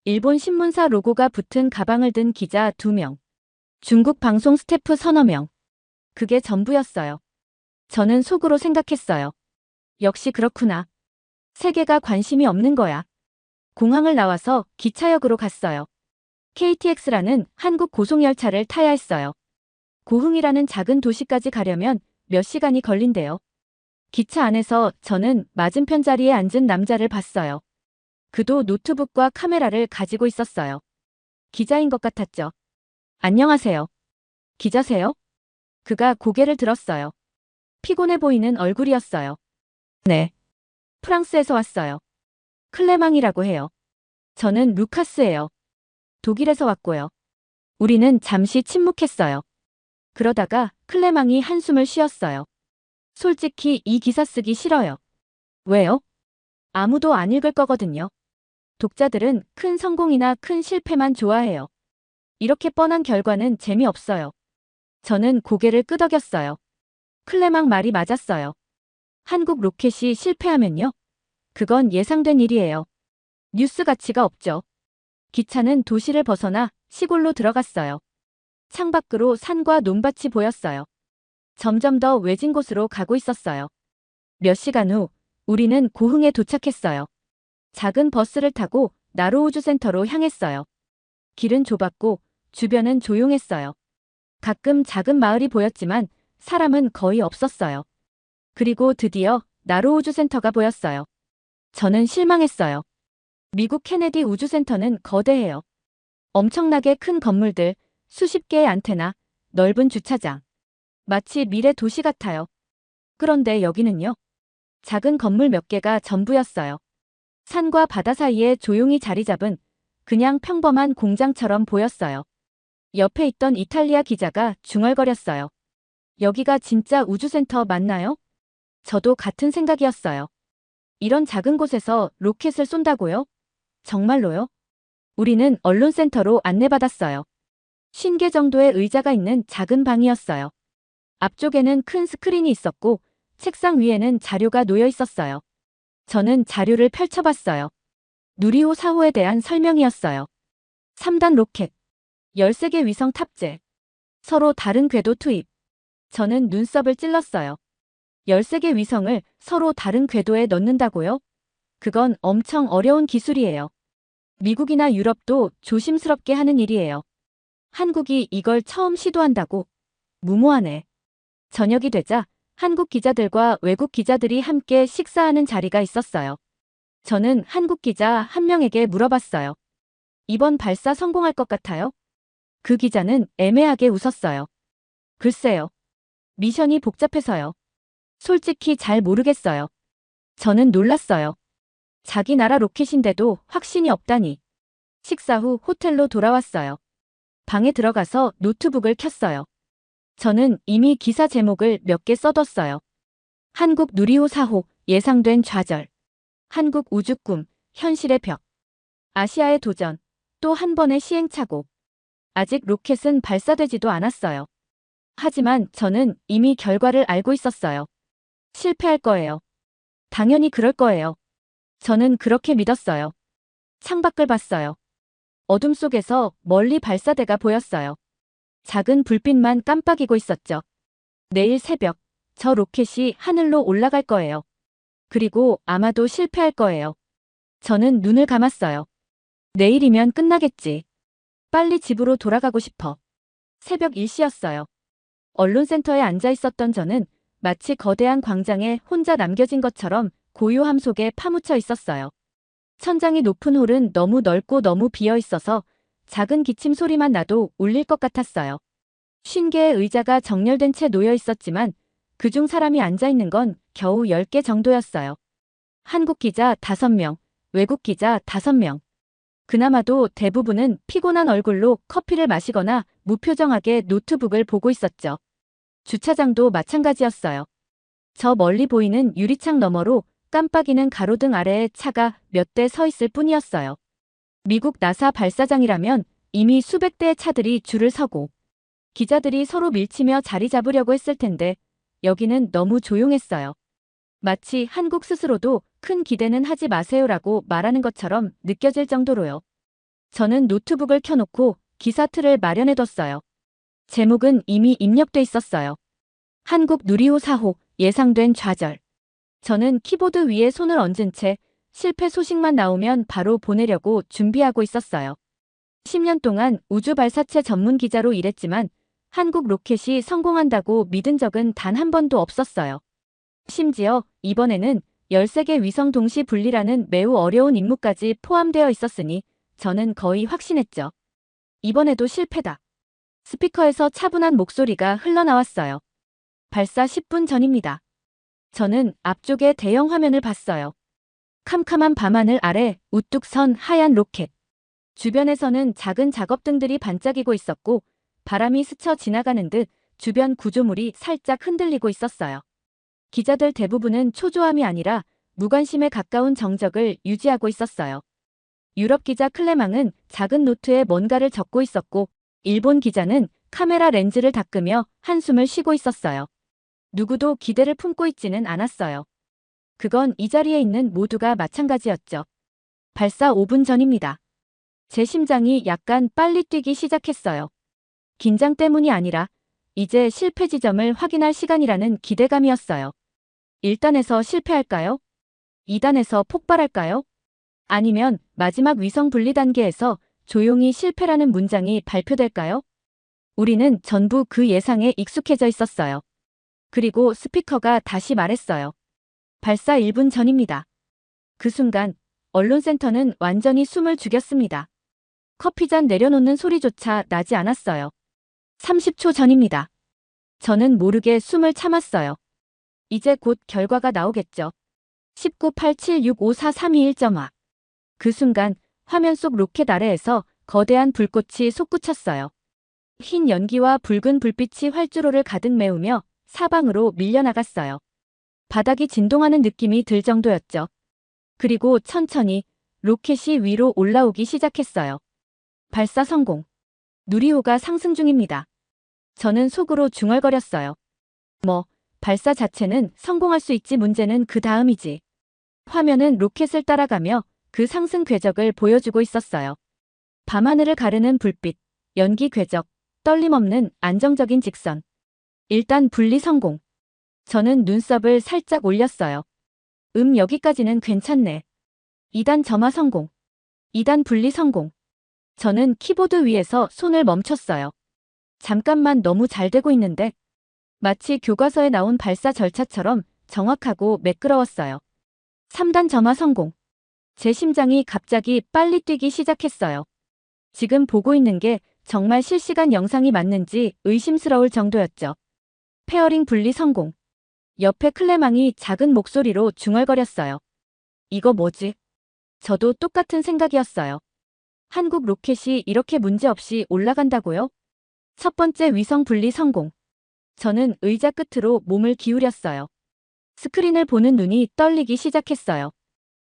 일본 신문사 로고가 붙은 가방을 든 기자 2명. 중국 방송 스태프 서너 명. 그게 전부였어요. 저는 속으로 생각했어요. 역시 그렇구나. 세계가 관심이 없는 거야. 공항을 나와서 기차역으로 갔어요. KTX라는 한국 고속열차를 타야 했어요. 고흥이라는 작은 도시까지 가려면 몇 시간이 걸린대요. 기차 안에서 저는 맞은편 자리에 앉은 남자를 봤어요. 그도 노트북과 카메라를 가지고 있었어요. 기자인 것 같았죠. 안녕하세요. 기자세요? 그가 고개를 들었어요. 피곤해 보이는 얼굴이었어요. 네. 프랑스에서 왔어요. 클레망이라고 해요. 저는 루카스예요. 독일에서 왔고요. 우리는 잠시 침묵했어요. 그러다가 클레망이 한숨을 쉬었어요. 솔직히 이 기사 쓰기 싫어요. 왜요? 아무도 안 읽을 거거든요. 독자들은 큰 성공이나 큰 실패만 좋아해요. 이렇게 뻔한 결과는 재미없어요. 저는 고개를 끄덕였어요. 클레망 말이 맞았어요. 한국 로켓이 실패하면요? 그건 예상된 일이에요. 뉴스 가치가 없죠. 기차는 도시를 벗어나 시골로 들어갔어요. 창밖으로 산과 논밭이 보였어요. 점점 더 외진 곳으로 가고 있었어요. 몇 시간 후 우리는 고흥에 도착했어요. 작은 버스를 타고 나로우주센터로 향했어요. 길은 좁았고 주변은 조용했어요. 가끔 작은 마을이 보였지만 사람은 거의 없었어요. 그리고 드디어 나로우주센터가 보였어요. 저는 실망했어요. 미국 케네디 우주센터는 거대해요. 엄청나게 큰 건물들, 수십 개의 안테나, 넓은 주차장. 마치 미래 도시 같아요. 그런데 여기는요. 작은 건물 몇 개가 전부였어요. 산과 바다 사이에 조용히 자리 잡은 그냥 평범한 공장처럼 보였어요. 옆에 있던 이탈리아 기자가 중얼거렸어요. 여기가 진짜 우주센터 맞나요? 저도 같은 생각이었어요. 이런 작은 곳에서 로켓을 쏜다고요? 정말로요? 우리는 언론센터로 안내받았어요. 50개 정도의 의자가 있는 작은 방이었어요. 앞쪽에는 큰 스크린이 있었고 책상 위에는 자료가 놓여 있었어요. 저는 자료를 펼쳐봤어요. 누리호 사호에 대한 설명이었어요. 3단 로켓, 13개 위성 탑재, 서로 다른 궤도 투입. 저는 눈썹을 찔렀어요. 13개 위성을 서로 다른 궤도에 넣는다고요? 그건 엄청 어려운 기술이에요. 미국이나 유럽도 조심스럽게 하는 일이에요. 한국이 이걸 처음 시도한다고? 무모하네. 저녁이 되자 한국 기자들과 외국 기자들이 함께 식사하는 자리가 있었어요. 저는 한국 기자 한 명에게 물어봤어요. 이번 발사 성공할 것 같아요? 그 기자는 애매하게 웃었어요. 글쎄요. 미션이 복잡해서요. 솔직히 잘 모르겠어요. 저는 놀랐어요. 자기 나라 로켓인데도 확신이 없다니. 식사 후 호텔로 돌아왔어요. 방에 들어가서 노트북을 켰어요. 저는 이미 기사 제목을 몇 개 써뒀어요. 한국 누리호 4호 예상된 좌절. 한국 우주꿈 현실의 벽. 아시아의 도전 또 한 번의 시행착오. 아직 로켓은 발사되지도 않았어요. 하지만 저는 이미 결과를 알고 있었어요. 실패할 거예요. 당연히 그럴 거예요. 저는 그렇게 믿었어요. 창밖을 봤어요. 어둠 속에서 멀리 발사대가 보였어요. 작은 불빛만 깜빡이고 있었죠. 내일 새벽, 저 로켓이 하늘로 올라갈 거예요. 그리고 아마도 실패할 거예요. 저는 눈을 감았어요. 내일이면 끝나겠지. 빨리 집으로 돌아가고 싶어. 새벽 1시였어요. 언론센터에 앉아 있었던 저는 마치 거대한 광장에 혼자 남겨진 것처럼 고요함 속에 파묻혀 있었어요. 천장이 높은 홀은 너무 넓고 너무 비어 있어서 작은 기침 소리만 나도 울릴 것 같았어요. 50개의 의자가 정렬된 채 놓여 있었지만 그중 사람이 앉아 있는 건 겨우 10개 정도였어요. 한국 기자 5명, 외국 기자 5명. 그나마도 대부분은 피곤한 얼굴로 커피를 마시거나 무표정하게 노트북을 보고 있었죠. 주차장도 마찬가지였어요. 저 멀리 보이는 유리창 너머로 깜빡이는 가로등 아래에 차가 몇 대 서 있을 뿐이었어요. 미국 나사 발사장이라면 이미 수백 대의 차들이 줄을 서고 기자들이 서로 밀치며 자리 잡으려고 했을 텐데 여기는 너무 조용했어요. 마치 한국 스스로도 큰 기대는 하지 마세요라고 말하는 것처럼 느껴질 정도로요. 저는 노트북을 켜놓고 기사 틀을 마련해뒀어요. 제목은 이미 입력돼 있었어요. 한국 누리호 4호 예상된 좌절. 저는 키보드 위에 손을 얹은 채 실패 소식만 나오면 바로 보내려고 준비하고 있었어요. 10년 동안 우주 발사체 전문 기자로 일했지만 한국 로켓이 성공한다고 믿은 적은 단 한 번도 없었어요. 심지어 이번에는 13개 위성 동시 분리라는 매우 어려운 임무까지 포함되어 있었으니 저는 거의 확신했죠. 이번에도 실패다. 스피커에서 차분한 목소리가 흘러나왔어요. 발사 10분 전입니다. 저는 앞쪽의 대형 화면을 봤어요. 캄캄한 밤하늘 아래 우뚝 선 하얀 로켓. 주변에서는 작은 작업등들이 반짝이고 있었고 바람이 스쳐 지나가는 듯 주변 구조물이 살짝 흔들리고 있었어요. 기자들 대부분은 초조함이 아니라 무관심에 가까운 정적을 유지하고 있었어요. 유럽 기자 클레망은 작은 노트에 뭔가를 적고 있었고 일본 기자는 카메라 렌즈를 닦으며 한숨을 쉬고 있었어요. 누구도 기대를 품고 있지는 않았어요. 그건 이 자리에 있는 모두가 마찬가지였죠. 발사 5분 전입니다. 제 심장이 약간 빨리 뛰기 시작했어요. 긴장 때문이 아니라 이제 실패 지점을 확인할 시간이라는 기대감이었어요. 1단에서 실패할까요? 2단에서 폭발할까요? 아니면 마지막 위성 분리 단계에서 조용히 실패라는 문장이 발표될까요? 우리는 전부 그 예상에 익숙해져 있었어요. 그리고 스피커가 다시 말했어요. 발사 1분 전입니다. 그 순간 언론센터는 완전히 숨을 죽였습니다. 커피잔 내려놓는 소리조차 나지 않았어요. 30초 전입니다. 저는 모르게 숨을 참았어요. 이제 곧 결과가 나오겠죠. 1987654321.아. 그 순간 화면 속 로켓 아래에서 거대한 불꽃이 솟구쳤어요. 흰 연기와 붉은 불빛이 활주로를 가득 메우며 사방으로 밀려나갔어요. 바닥이 진동하는 느낌이 들 정도였죠. 그리고 천천히 로켓이 위로 올라오기 시작했어요. 발사 성공. 누리호가 상승 중입니다. 저는 속으로 중얼거렸어요. 발사 자체는 성공할 수 있지, 문제는 그 다음이지. 화면은 로켓을 따라가며 그 상승 궤적을 보여주고 있었어요. 밤하늘을 가르는 불빛, 연기 궤적, 떨림 없는 안정적인 직선. 일단 분리 성공. 저는 눈썹을 살짝 올렸어요. 여기까지는 괜찮네. 2단 점화 성공. 2단 분리 성공. 저는 키보드 위에서 손을 멈췄어요. 잠깐만, 너무 잘 되고 있는데. 마치 교과서에 나온 발사 절차처럼 정확하고 매끄러웠어요. 3단 점화 성공. 제 심장이 갑자기 빨리 뛰기 시작했어요. 지금 보고 있는 게 정말 실시간 영상이 맞는지 의심스러울 정도였죠. 페어링 분리 성공. 옆에 클레망이 작은 목소리로 중얼거렸어요. 이거 뭐지? 저도 똑같은 생각이었어요. 한국 로켓이 이렇게 문제없이 올라간다고요? 첫 번째 위성 분리 성공. 저는 의자 끝으로 몸을 기울였어요. 스크린을 보는 눈이 떨리기 시작했어요.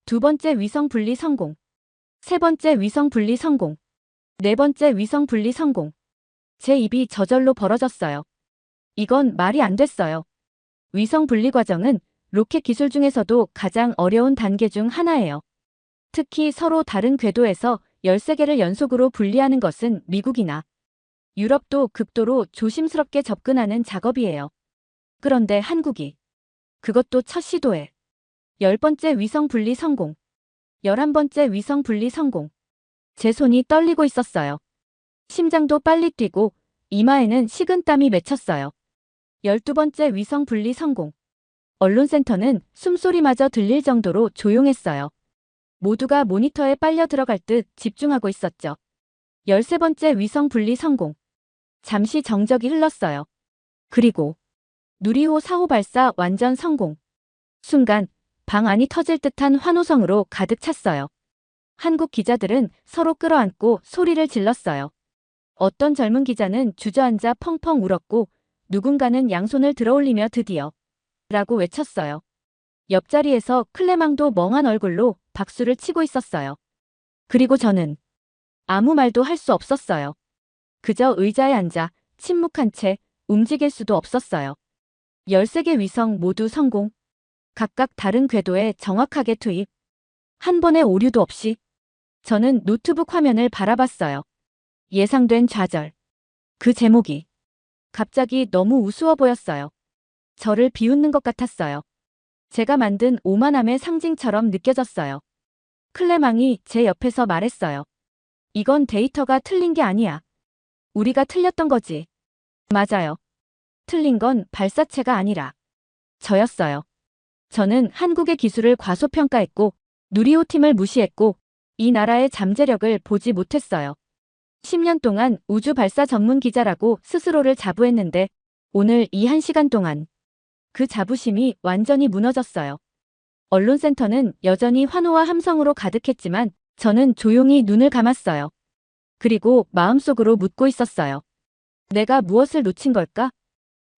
두 번째 위성 분리 성공. 세 번째 위성 분리 성공. 네 번째 위성 분리 성공. 제 입이 저절로 벌어졌어요. 이건 말이 안 됐어요. 위성 분리 과정은 로켓 기술 중에서도 가장 어려운 단계 중 하나예요. 특히 서로 다른 궤도에서 13개를 연속으로 분리하는 것은 미국이나 유럽도 극도로 조심스럽게 접근하는 작업이에요. 그런데 한국이 그것도 첫 시도에 10번째 위성 분리 성공, 11번째 위성 분리 성공. 제 손이 떨리고 있었어요. 심장도 빨리 뛰고 이마에는 식은땀이 맺혔어요. 12번째 위성 분리 성공. 언론센터는 숨소리마저 들릴 정도로 조용했어요. 모두가 모니터에 빨려 들어갈 듯 집중하고 있었죠. 13번째 위성 분리 성공. 잠시 정적이 흘렀어요. 그리고 누리호 4호 발사 완전 성공. 순간 방 안이 터질 듯한 환호성으로 가득 찼어요. 한국 기자들은 서로 끌어안고 소리를 질렀어요. 어떤 젊은 기자는 주저앉아 펑펑 울었고 누군가는 양손을 들어올리며 드디어 라고 외쳤어요. 옆자리에서 클레망도 멍한 얼굴로 박수를 치고 있었어요. 그리고 저는 아무 말도 할 수 없었어요. 그저 의자에 앉아 침묵한 채 움직일 수도 없었어요. 13개 위성 모두 성공. 각각 다른 궤도에 정확하게 투입. 한 번의 오류도 없이. 저는 노트북 화면을 바라봤어요. 예상된 좌절. 그 제목이 갑자기 너무 우스워 보였어요. 저를 비웃는 것 같았어요. 제가 만든 오만함의 상징처럼 느껴졌어요. 클레망이 제 옆에서 말했어요. 이건 데이터가 틀린 게 아니야. 우리가 틀렸던 거지. 맞아요. 틀린 건 발사체가 아니라 저였어요. 저는 한국의 기술을 과소평가했고 누리호 팀을 무시했고 이 나라의 잠재력을 보지 못했어요. 10년 동안 우주 발사 전문 기자라고 스스로를 자부했는데 오늘 이 1시간 동안 그 자부심이 완전히 무너졌어요. 언론센터는 여전히 환호와 함성으로 가득했지만 저는 조용히 눈을 감았어요. 그리고 마음속으로 묻고 있었어요. 내가 무엇을 놓친 걸까?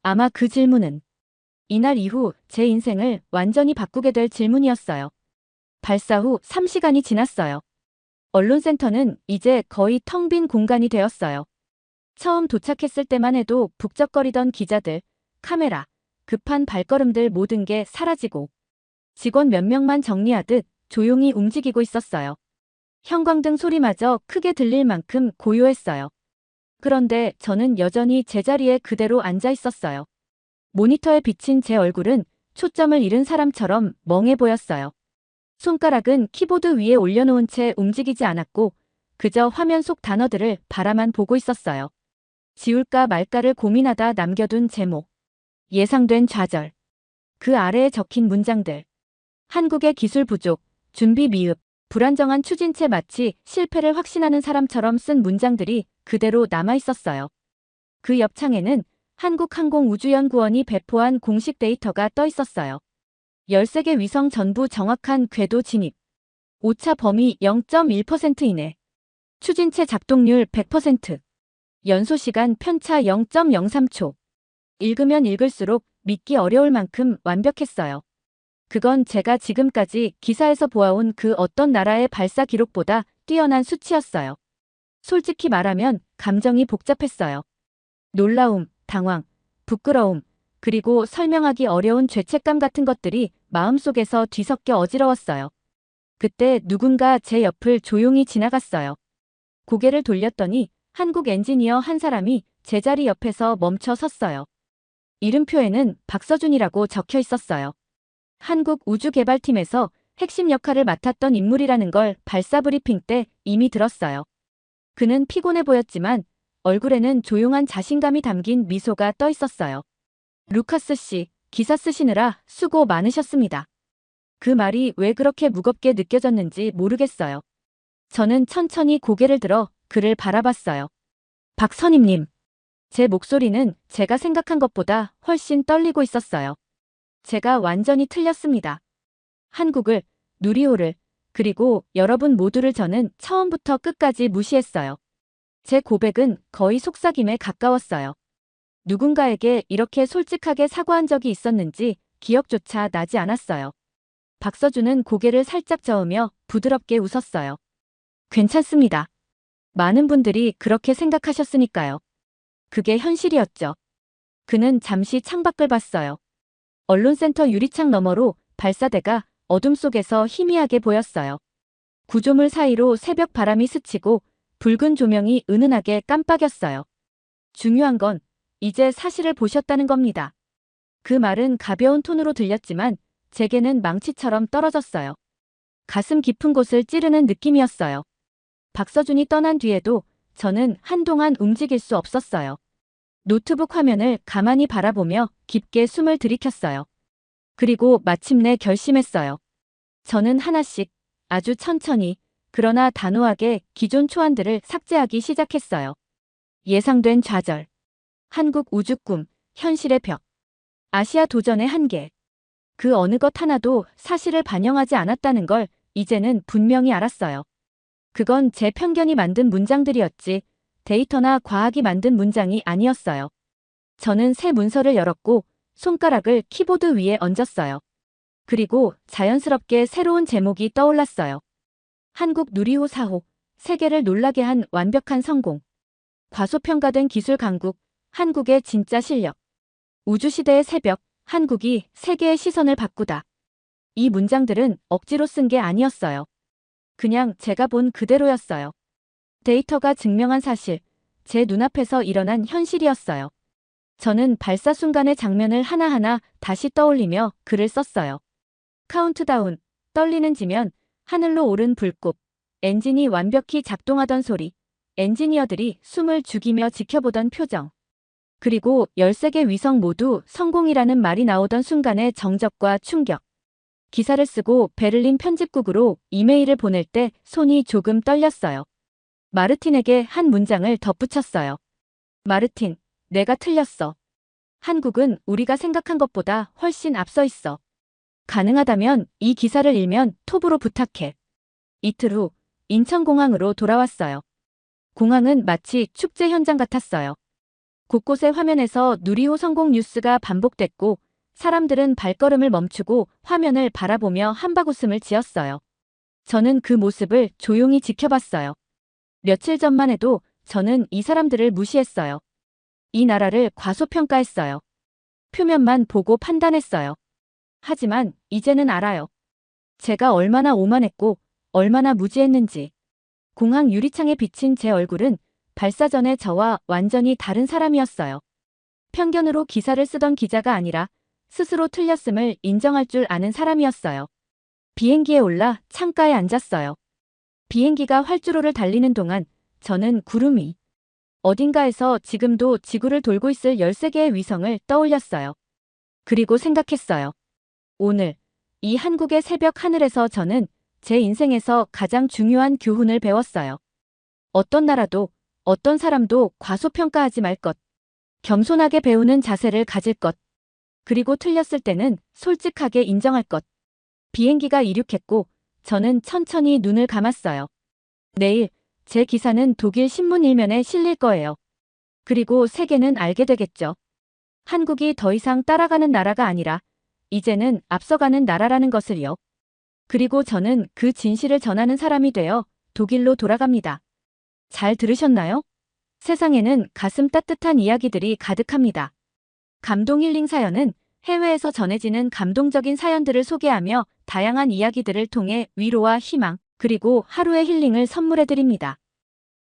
아마 그 질문은 이날 이후 제 인생을 완전히 바꾸게 될 질문이었어요. 발사 후 3시간이 지났어요. 언론센터는 이제 거의 텅 빈 공간이 되었어요. 처음 도착했을 때만 해도 북적거리던 기자들, 카메라, 급한 발걸음들 모든 게 사라지고 직원 몇 명만 정리하듯 조용히 움직이고 있었어요. 형광등 소리마저 크게 들릴 만큼 고요했어요. 그런데 저는 여전히 제자리에 그대로 앉아 있었어요. 모니터에 비친 제 얼굴은 초점을 잃은 사람처럼 멍해 보였어요. 손가락은 키보드 위에 올려놓은 채 움직이지 않았고 그저 화면 속 단어들을 바라만 보고 있었어요. 지울까 말까를 고민하다 남겨둔 제목. 예상된 좌절. 그 아래에 적힌 문장들. 한국의 기술 부족, 준비 미흡, 불안정한 추진체, 마치 실패를 확신하는 사람처럼 쓴 문장들이 그대로 남아 있었어요. 그 옆 창에는 한국항공우주연구원이 배포한 공식 데이터가 떠 있었어요. 13개 위성 전부 정확한 궤도 진입. 오차 범위 0.1% 이내. 추진체 작동률 100%. 연소시간 편차 0.03초. 읽으면 읽을수록 믿기 어려울 만큼 완벽했어요. 그건 제가 지금까지 기사에서 보아온 그 어떤 나라의 발사 기록보다 뛰어난 수치였어요. 솔직히 말하면 감정이 복잡했어요. 놀라움, 당황, 부끄러움, 그리고 설명하기 어려운 죄책감 같은 것들이 마음속에서 뒤섞여 어지러웠어요. 그때 누군가 제 옆을 조용히 지나갔어요. 고개를 돌렸더니 한국 엔지니어 한 사람이 제 자리 옆에서 멈춰 섰어요. 이름표에는 박서준이라고 적혀 있었어요. 한국우주개발팀에서 핵심 역할을 맡았던 인물이라는 걸 발사 브리핑 때 이미 들었어요. 그는 피곤해 보였지만 얼굴에는 조용한 자신감이 담긴 미소가 떠 있었어요. 루카스 씨, 기사 쓰시느라 수고 많으셨습니다. 그 말이 왜 그렇게 무겁게 느껴졌는지 모르겠어요. 저는 천천히 고개를 들어 그를 바라봤어요. 박선임님. 제 목소리는 제가 생각한 것보다 훨씬 떨리고 있었어요. 제가 완전히 틀렸습니다. 한국을, 누리호를, 그리고 여러분 모두를 저는 처음부터 끝까지 무시했어요. 제 고백은 거의 속삭임에 가까웠어요. 누군가에게 이렇게 솔직하게 사과한 적이 있었는지 기억조차 나지 않았어요. 박서준은 고개를 살짝 저으며 부드럽게 웃었어요. 괜찮습니다. 많은 분들이 그렇게 생각하셨으니까요. 그게 현실이었죠. 그는 잠시 창밖을 봤어요. 언론센터 유리창 너머로 발사대가 어둠 속에서 희미하게 보였어요. 구조물 사이로 새벽 바람이 스치고 붉은 조명이 은은하게 깜빡였어요. 중요한 건 이제 사실을 보셨다는 겁니다. 그 말은 가벼운 톤으로 들렸지만 제게는 망치처럼 떨어졌어요. 가슴 깊은 곳을 찌르는 느낌이었어요. 박서준이 떠난 뒤에도 저는 한동안 움직일 수 없었어요. 노트북 화면을 가만히 바라보며 깊게 숨을 들이켰어요. 그리고 마침내 결심했어요. 저는 하나씩 아주 천천히 그러나 단호하게 기존 초안들을 삭제하기 시작했어요. 예상된 좌절, 한국 우주꿈, 현실의 벽, 아시아 도전의 한계. 그 어느 것 하나도 사실을 반영하지 않았다는 걸 이제는 분명히 알았어요. 그건 제 편견이 만든 문장들이었지 데이터나 과학이 만든 문장이 아니었어요. 저는 새 문서를 열었고 손가락을 키보드 위에 얹었어요. 그리고 자연스럽게 새로운 제목이 떠올랐어요. 한국 누리호 4호, 세계를 놀라게 한 완벽한 성공. 과소평가된 기술 강국, 한국의 진짜 실력. 우주시대의 새벽, 한국이 세계의 시선을 바꾸다. 이 문장들은 억지로 쓴 게 아니었어요. 그냥 제가 본 그대로였어요. 데이터가 증명한 사실, 제 눈앞에서 일어난 현실이었어요. 저는 발사 순간의 장면을 하나하나 다시 떠올리며 글을 썼어요. 카운트다운, 떨리는 지면, 하늘로 오른 불꽃, 엔진이 완벽히 작동하던 소리, 엔지니어들이 숨을 죽이며 지켜보던 표정. 그리고 13개 위성 모두 성공이라는 말이 나오던 순간의 정적과 충격. 기사를 쓰고 베를린 편집국으로 이메일을 보낼 때 손이 조금 떨렸어요. 마르틴에게 한 문장을 덧붙였어요. 마르틴, 내가 틀렸어. 한국은 우리가 생각한 것보다 훨씬 앞서 있어. 가능하다면 이 기사를 읽면 톱으로 부탁해. 이틀 후 인천공항으로 돌아왔어요. 공항은 마치 축제 현장 같았어요. 곳곳의 화면에서 누리호 성공 뉴스가 반복됐고 사람들은 발걸음을 멈추고 화면을 바라보며 한바구음을 지었어요. 저는 그 모습을 조용히 지켜봤어요. 며칠 전만 해도 저는 이 사람들을 무시했어요. 이 나라를 과소평가했어요. 표면만 보고 판단했어요. 하지만 이제는 알아요. 제가 얼마나 오만했고 얼마나 무지했는지. 공항 유리창에 비친 제 얼굴은 발사 전의 저와 완전히 다른 사람이었어요. 편견으로 기사를 쓰던 기자가 아니라 스스로 틀렸음을 인정할 줄 아는 사람이었어요. 비행기에 올라 창가에 앉았어요. 비행기가 활주로를 달리는 동안 저는 구름 위 어딘가에서 지금도 지구를 돌고 있을 13개의 위성을 떠올렸어요. 그리고 생각했어요. 오늘 이 한국의 새벽 하늘에서 저는 제 인생에서 가장 중요한 교훈을 배웠어요. 어떤 나라도 어떤 사람도 과소평가하지 말 것. 겸손하게 배우는 자세를 가질 것. 그리고 틀렸을 때는 솔직하게 인정할 것. 비행기가 이륙했고 저는 천천히 눈을 감았어요. 내일 제 기사는 독일 신문 일면에 실릴 거예요. 그리고 세계는 알게 되겠죠. 한국이 더 이상 따라가는 나라가 아니라 이제는 앞서가는 나라라는 것을요. 그리고 저는 그 진실을 전하는 사람이 되어 독일로 돌아갑니다. 잘 들으셨나요? 세상에는 가슴 따뜻한 이야기들이 가득합니다. 감동 힐링 사연은 해외에서 전해지는 감동적인 사연들을 소개하며 다양한 이야기들을 통해 위로와 희망, 그리고 하루의 힐링을 선물해드립니다.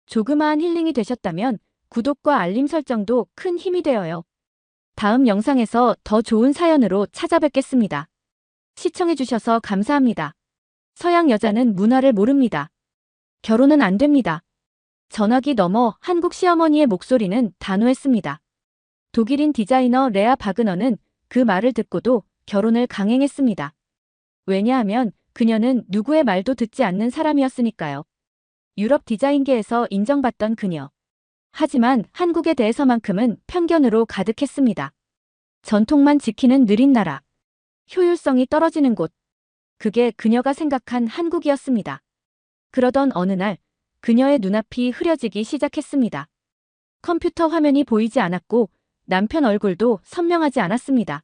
조그마한 힐링이 되셨다면 구독과 알림 설정도 큰 힘이 되어요. 다음 영상에서 더 좋은 사연으로 찾아뵙겠습니다. 시청해주셔서 감사합니다. 서양 여자는 문화를 모릅니다. 결혼은 안 됩니다. 전화기 너머 한국 시어머니의 목소리는 단호했습니다. 독일인 디자이너 레아 바그너는 그 말을 듣고도 결혼을 강행했습니다. 왜냐하면 그녀는 누구의 말도 듣지 않는 사람이었으니까요. 유럽 디자인계에서 인정받던 그녀. 하지만 한국에 대해서만큼은 편견으로 가득했습니다. 전통만 지키는 느린 나라. 효율성이 떨어지는 곳. 그게 그녀가 생각한 한국이었습니다. 그러던 어느 날 그녀의 눈앞이 흐려지기 시작했습니다. 컴퓨터 화면이 보이지 않았고 남편 얼굴도 선명하지 않았습니다.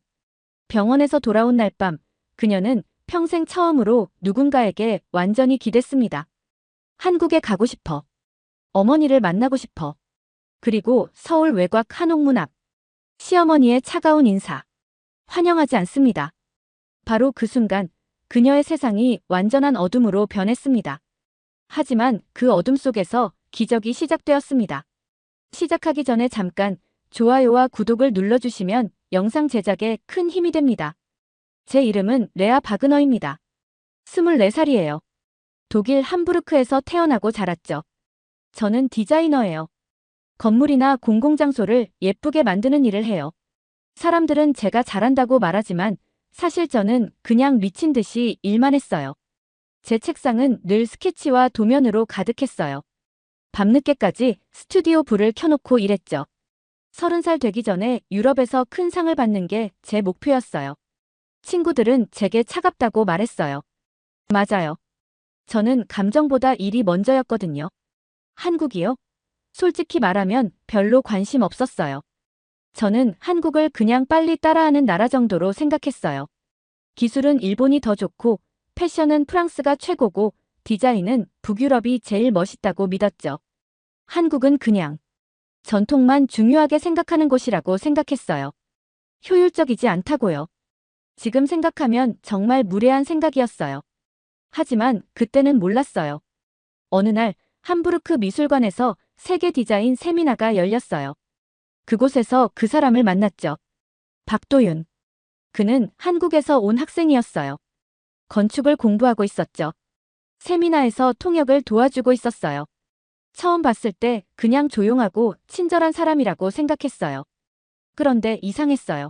병원에서 돌아온 날 밤 그녀는 평생 처음으로 누군가에게 완전히 기댔습니다. 한국에 가고 싶어. 어머니를 만나고 싶어. 그리고 서울 외곽 한옥문 앞. 시어머니의 차가운 인사. 환영하지 않습니다. 바로 그 순간 그녀의 세상이 완전한 어둠으로 변했습니다. 하지만 그 어둠 속에서 기적이 시작되었습니다. 시작하기 전에 잠깐 좋아요와 구독을 눌러주시면 영상 제작에 큰 힘이 됩니다. 제 이름은 레아 바그너입니다. 24살이에요. 독일 함부르크에서 태어나고 자랐죠. 저는 디자이너예요. 건물이나 공공장소를 예쁘게 만드는 일을 해요. 사람들은 제가 잘한다고 말하지만 사실 저는 그냥 미친 듯이 일만 했어요. 제 책상은 늘 스케치와 도면으로 가득했어요. 밤늦게까지 스튜디오 불을 켜놓고 일했죠. 30살 되기 전에 유럽에서 큰 상을 받는 게 제 목표였어요. 친구들은 제게 차갑다고 말했어요. 맞아요. 저는 감정보다 일이 먼저였거든요. 한국이요? 솔직히 말하면 별로 관심 없었어요. 저는 한국을 그냥 빨리 따라하는 나라 정도로 생각했어요. 기술은 일본이 더 좋고 패션은 프랑스가 최고고 디자인은 북유럽이 제일 멋있다고 믿었죠. 한국은 그냥 전통만 중요하게 생각하는 곳이라고 생각했어요. 효율적이지 않다고요. 지금 생각하면 정말 무례한 생각이었어요. 하지만 그때는 몰랐어요. 어느 날 함부르크 미술관에서 세계 디자인 세미나가 열렸어요. 그곳에서 그 사람을 만났죠. 박도윤. 그는 한국에서 온 학생이었어요. 건축을 공부하고 있었죠. 세미나에서 통역을 도와주고 있었어요. 처음 봤을 때 그냥 조용하고 친절한 사람이라고 생각했어요. 그런데 이상했어요.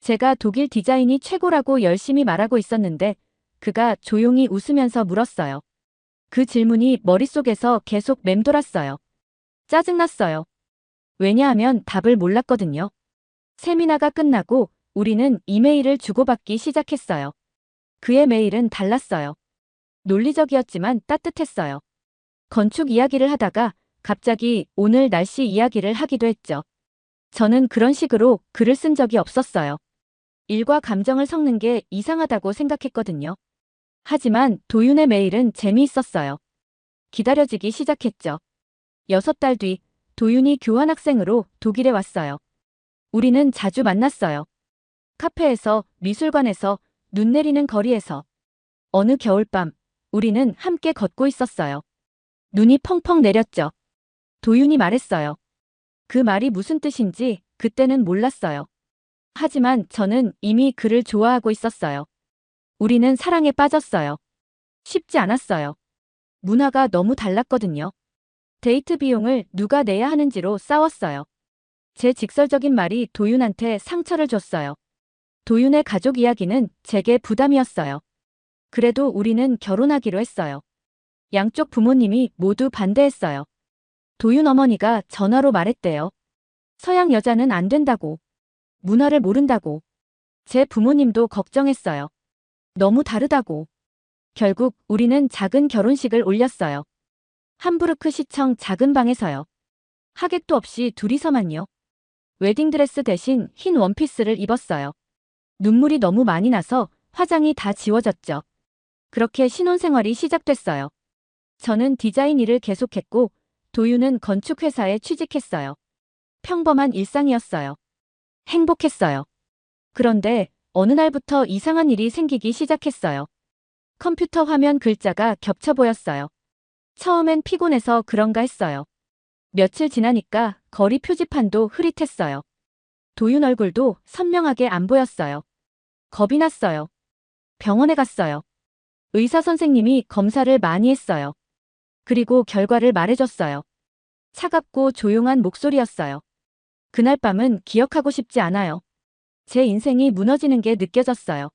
제가 독일 디자인이 최고라고 열심히 말하고 있었는데 그가 조용히 웃으면서 물었어요. 그 질문이 머릿속에서 계속 맴돌았어요. 짜증났어요. 왜냐하면 답을 몰랐거든요. 세미나가 끝나고 우리는 이메일을 주고받기 시작했어요. 그의 메일은 달랐어요. 논리적이었지만 따뜻했어요. 건축 이야기를 하다가 갑자기 오늘 날씨 이야기를 하기도 했죠. 저는 그런 식으로 글을 쓴 적이 없었어요. 일과 감정을 섞는 게 이상하다고 생각했거든요. 하지만 도윤의 메일은 재미있었어요. 기다려지기 시작했죠. 6달 뒤 도윤이 교환학생으로 독일에 왔어요. 우리는 자주 만났어요. 카페에서, 미술관에서, 눈 내리는 거리에서. 어느 겨울밤 우리는 함께 걷고 있었어요. 눈이 펑펑 내렸죠. 도윤이 말했어요. 그 말이 무슨 뜻인지 그때는 몰랐어요. 하지만 저는 이미 그를 좋아하고 있었어요. 우리는 사랑에 빠졌어요. 쉽지 않았어요. 문화가 너무 달랐거든요. 데이트 비용을 누가 내야 하는지로 싸웠어요. 제 직설적인 말이 도윤한테 상처를 줬어요. 도윤의 가족 이야기는 제게 부담이었어요. 그래도 우리는 결혼하기로 했어요. 양쪽 부모님이 모두 반대했어요. 도윤 어머니가 전화로 말했대요. 서양 여자는 안 된다고. 문화를 모른다고. 제 부모님도 걱정했어요. 너무 다르다고. 결국 우리는 작은 결혼식을 올렸어요. 함부르크 시청 작은 방에서요. 하객도 없이 둘이서만요. 웨딩드레스 대신 흰 원피스를 입었어요. 눈물이 너무 많이 나서 화장이 다 지워졌죠. 그렇게 신혼생활이 시작됐어요. 저는 디자인 일을 계속했고 도윤은 건축회사에 취직했어요. 평범한 일상이었어요. 행복했어요. 그런데 어느 날부터 이상한 일이 생기기 시작했어요. 컴퓨터 화면 글자가 겹쳐 보였어요. 처음엔 피곤해서 그런가 했어요. 며칠 지나니까 거리 표지판도 흐릿했어요. 도윤 얼굴도 선명하게 안 보였어요. 겁이 났어요. 병원에 갔어요. 의사 선생님이 검사를 많이 했어요. 그리고 결과를 말해줬어요. 차갑고 조용한 목소리였어요. 그날 밤은 기억하고 싶지 않아요. 제 인생이 무너지는 게 느껴졌어요.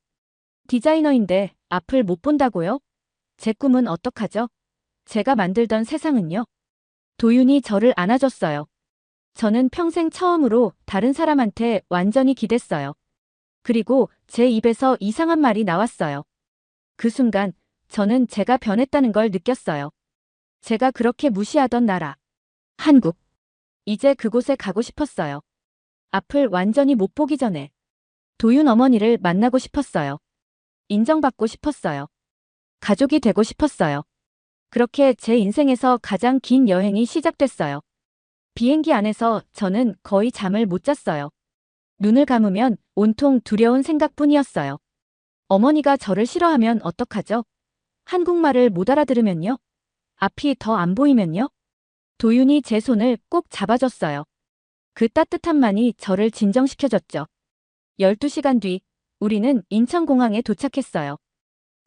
디자이너인데 앞을 못 본다고요? 제 꿈은 어떡하죠? 제가 만들던 세상은요? 도윤이 저를 안아줬어요. 저는 평생 처음으로 다른 사람한테 완전히 기댔어요. 그리고 제 입에서 이상한 말이 나왔어요. 그 순간 저는 제가 변했다는 걸 느꼈어요. 제가 그렇게 무시하던 나라, 한국. 이제 그곳에 가고 싶었어요. 앞을 완전히 못 보기 전에. 도윤 어머니를 만나고 싶었어요. 인정받고 싶었어요. 가족이 되고 싶었어요. 그렇게 제 인생에서 가장 긴 여행이 시작됐어요. 비행기 안에서 저는 거의 잠을 못 잤어요. 눈을 감으면 온통 두려운 생각뿐이었어요. 어머니가 저를 싫어하면 어떡하죠? 한국말을 못 알아들으면요? 앞이 더 안 보이면요? 도윤이 제 손을 꼭 잡아줬어요. 그 따뜻함만이 저를 진정시켜줬죠. 12시간 뒤, 우리는 인천공항에 도착했어요.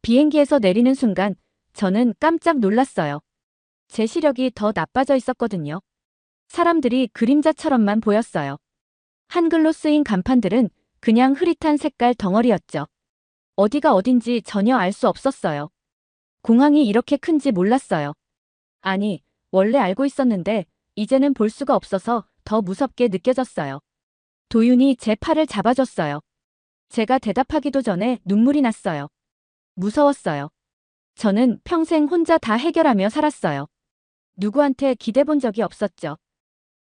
비행기에서 내리는 순간 저는 깜짝 놀랐어요. 제 시력이 더 나빠져 있었거든요. 사람들이 그림자처럼만 보였어요. 한글로 쓰인 간판들은 그냥 흐릿한 색깔 덩어리였죠. 어디가 어딘지 전혀 알 수 없었어요. 공항이 이렇게 큰지 몰랐어요. 아니, 원래 알고 있었는데 이제는 볼 수가 없어서 더 무섭게 느껴졌어요. 도윤이 제 팔을 잡아줬어요. 제가 대답하기도 전에 눈물이 났어요. 무서웠어요. 저는 평생 혼자 다 해결하며 살았어요. 누구한테 기대본 적이 없었죠.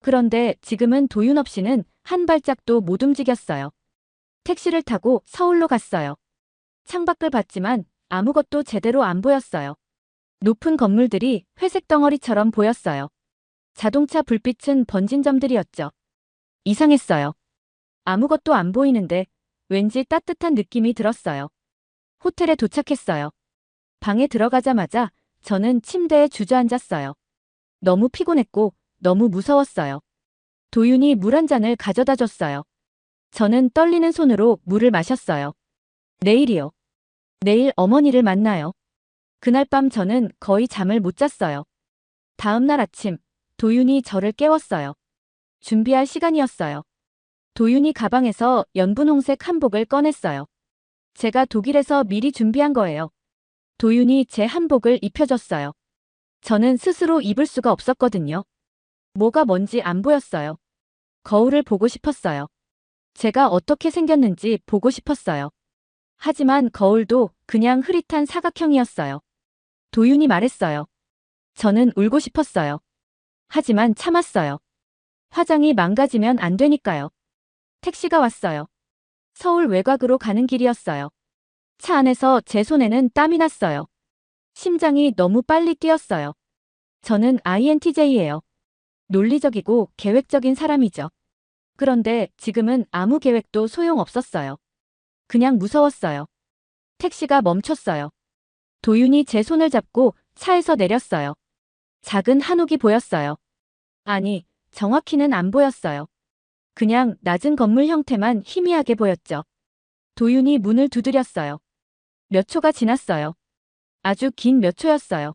그런데 지금은 도윤 없이는 한 발짝도 못 움직였어요. 택시를 타고 서울로 갔어요. 창밖을 봤지만 아무것도 제대로 안 보였어요. 높은 건물들이 회색 덩어리처럼 보였어요. 자동차 불빛은 번진 점들이었죠. 이상했어요. 아무것도 안 보이는데 왠지 따뜻한 느낌이 들었어요. 호텔에 도착했어요. 방에 들어가자마자 저는 침대에 주저앉았어요. 너무 피곤했고 너무 무서웠어요. 도윤이 물 한 잔을 가져다 줬어요. 저는 떨리는 손으로 물을 마셨어요. 내일이요. 내일 어머니를 만나요. 그날 밤 저는 거의 잠을 못 잤어요. 다음 날 아침, 도윤이 저를 깨웠어요. 준비할 시간이었어요. 도윤이 가방에서 연분홍색 한복을 꺼냈어요. 제가 독일에서 미리 준비한 거예요. 도윤이 제 한복을 입혀줬어요. 저는 스스로 입을 수가 없었거든요. 뭐가 뭔지 안 보였어요. 거울을 보고 싶었어요. 제가 어떻게 생겼는지 보고 싶었어요. 하지만 거울도 그냥 흐릿한 사각형이었어요. 도윤이 말했어요. 저는 울고 싶었어요. 하지만 참았어요. 화장이 망가지면 안 되니까요. 택시가 왔어요. 서울 외곽으로 가는 길이었어요. 차 안에서 제 손에는 땀이 났어요. 심장이 너무 빨리 뛰었어요. 저는 INTJ예요. 논리적이고 계획적인 사람이죠. 그런데 지금은 아무 계획도 소용없었어요. 그냥 무서웠어요. 택시가 멈췄어요. 도윤이 제 손을 잡고 차에서 내렸어요. 작은 한옥이 보였어요. 아니, 정확히는 안 보였어요. 그냥 낮은 건물 형태만 희미하게 보였죠. 도윤이 문을 두드렸어요. 몇 초가 지났어요. 아주 긴 몇 초였어요.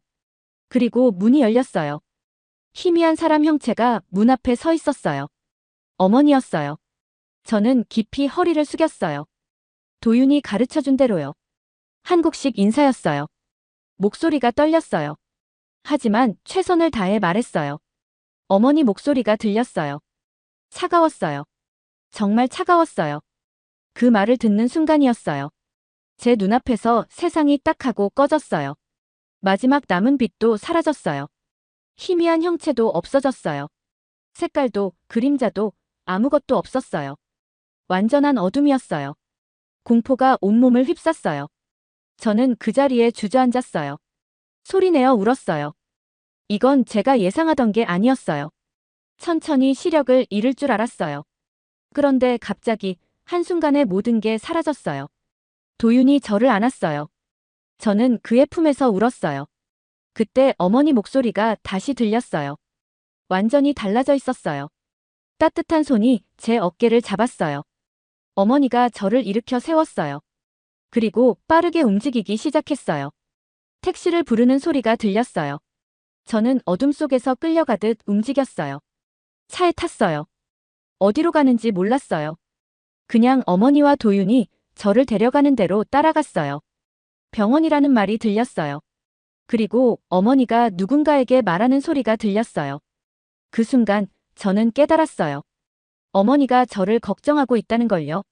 그리고 문이 열렸어요. 희미한 사람 형체가 문 앞에 서 있었어요. 어머니였어요. 저는 깊이 허리를 숙였어요. 도윤이 가르쳐준 대로요. 한국식 인사였어요. 목소리가 떨렸어요. 하지만 최선을 다해 말했어요. 어머니 목소리가 들렸어요. 차가웠어요. 정말 차가웠어요. 그 말을 듣는 순간이었어요. 제 눈앞에서 세상이 딱 하고 꺼졌어요. 마지막 남은 빛도 사라졌어요. 희미한 형체도 없어졌어요. 색깔도 그림자도 아무것도 없었어요. 완전한 어둠이었어요. 공포가 온몸을 휩쌌어요. 저는 그 자리에 주저앉았어요. 소리내어 울었어요. 이건 제가 예상하던 게 아니었어요. 천천히 시력을 잃을 줄 알았어요. 그런데 갑자기 한순간에 모든 게 사라졌어요. 도윤이 저를 안았어요. 저는 그의 품에서 울었어요. 그때 어머니 목소리가 다시 들렸어요. 완전히 달라져 있었어요. 따뜻한 손이 제 어깨를 잡았어요. 어머니가 저를 일으켜 세웠어요. 그리고 빠르게 움직이기 시작했어요. 택시를 부르는 소리가 들렸어요. 저는 어둠 속에서 끌려가듯 움직였어요. 차에 탔어요. 어디로 가는지 몰랐어요. 그냥 어머니와 도윤이 저를 데려가는 대로 따라갔어요. 병원이라는 말이 들렸어요. 그리고 어머니가 누군가에게 말하는 소리가 들렸어요. 그 순간 저는 깨달았어요. 어머니가 저를 걱정하고 있다는 걸요.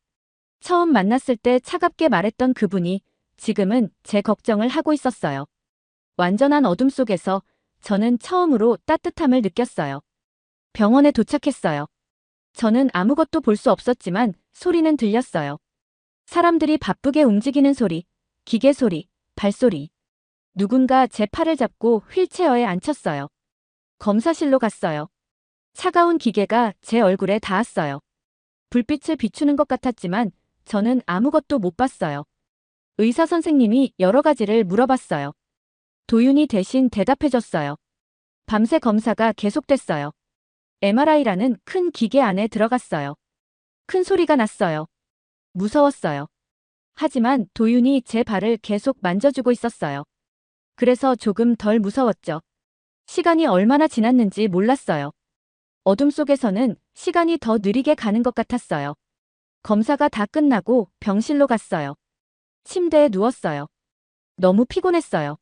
처음 만났을 때 차갑게 말했던 그분이 지금은 제 걱정을 하고 있었어요. 완전한 어둠 속에서 저는 처음으로 따뜻함을 느꼈어요. 병원에 도착했어요. 저는 아무것도 볼 수 없었지만 소리는 들렸어요. 사람들이 바쁘게 움직이는 소리, 기계 소리, 발소리. 누군가 제 팔을 잡고 휠체어에 앉혔어요. 검사실로 갔어요. 차가운 기계가 제 얼굴에 닿았어요. 불빛을 비추는 것 같았지만 저는 아무것도 못 봤어요. 의사 선생님이 여러 가지를 물어봤어요. 도윤이 대신 대답해줬어요. 밤새 검사가 계속됐어요. MRI라는 큰 기계 안에 들어갔어요. 큰 소리가 났어요. 무서웠어요. 하지만 도윤이 제 발을 계속 만져주고 있었어요. 그래서 조금 덜 무서웠죠. 시간이 얼마나 지났는지 몰랐어요. 어둠 속에서는 시간이 더 느리게 가는 것 같았어요. 검사가 다 끝나고 병실로 갔어요. 침대에 누웠어요. 너무 피곤했어요.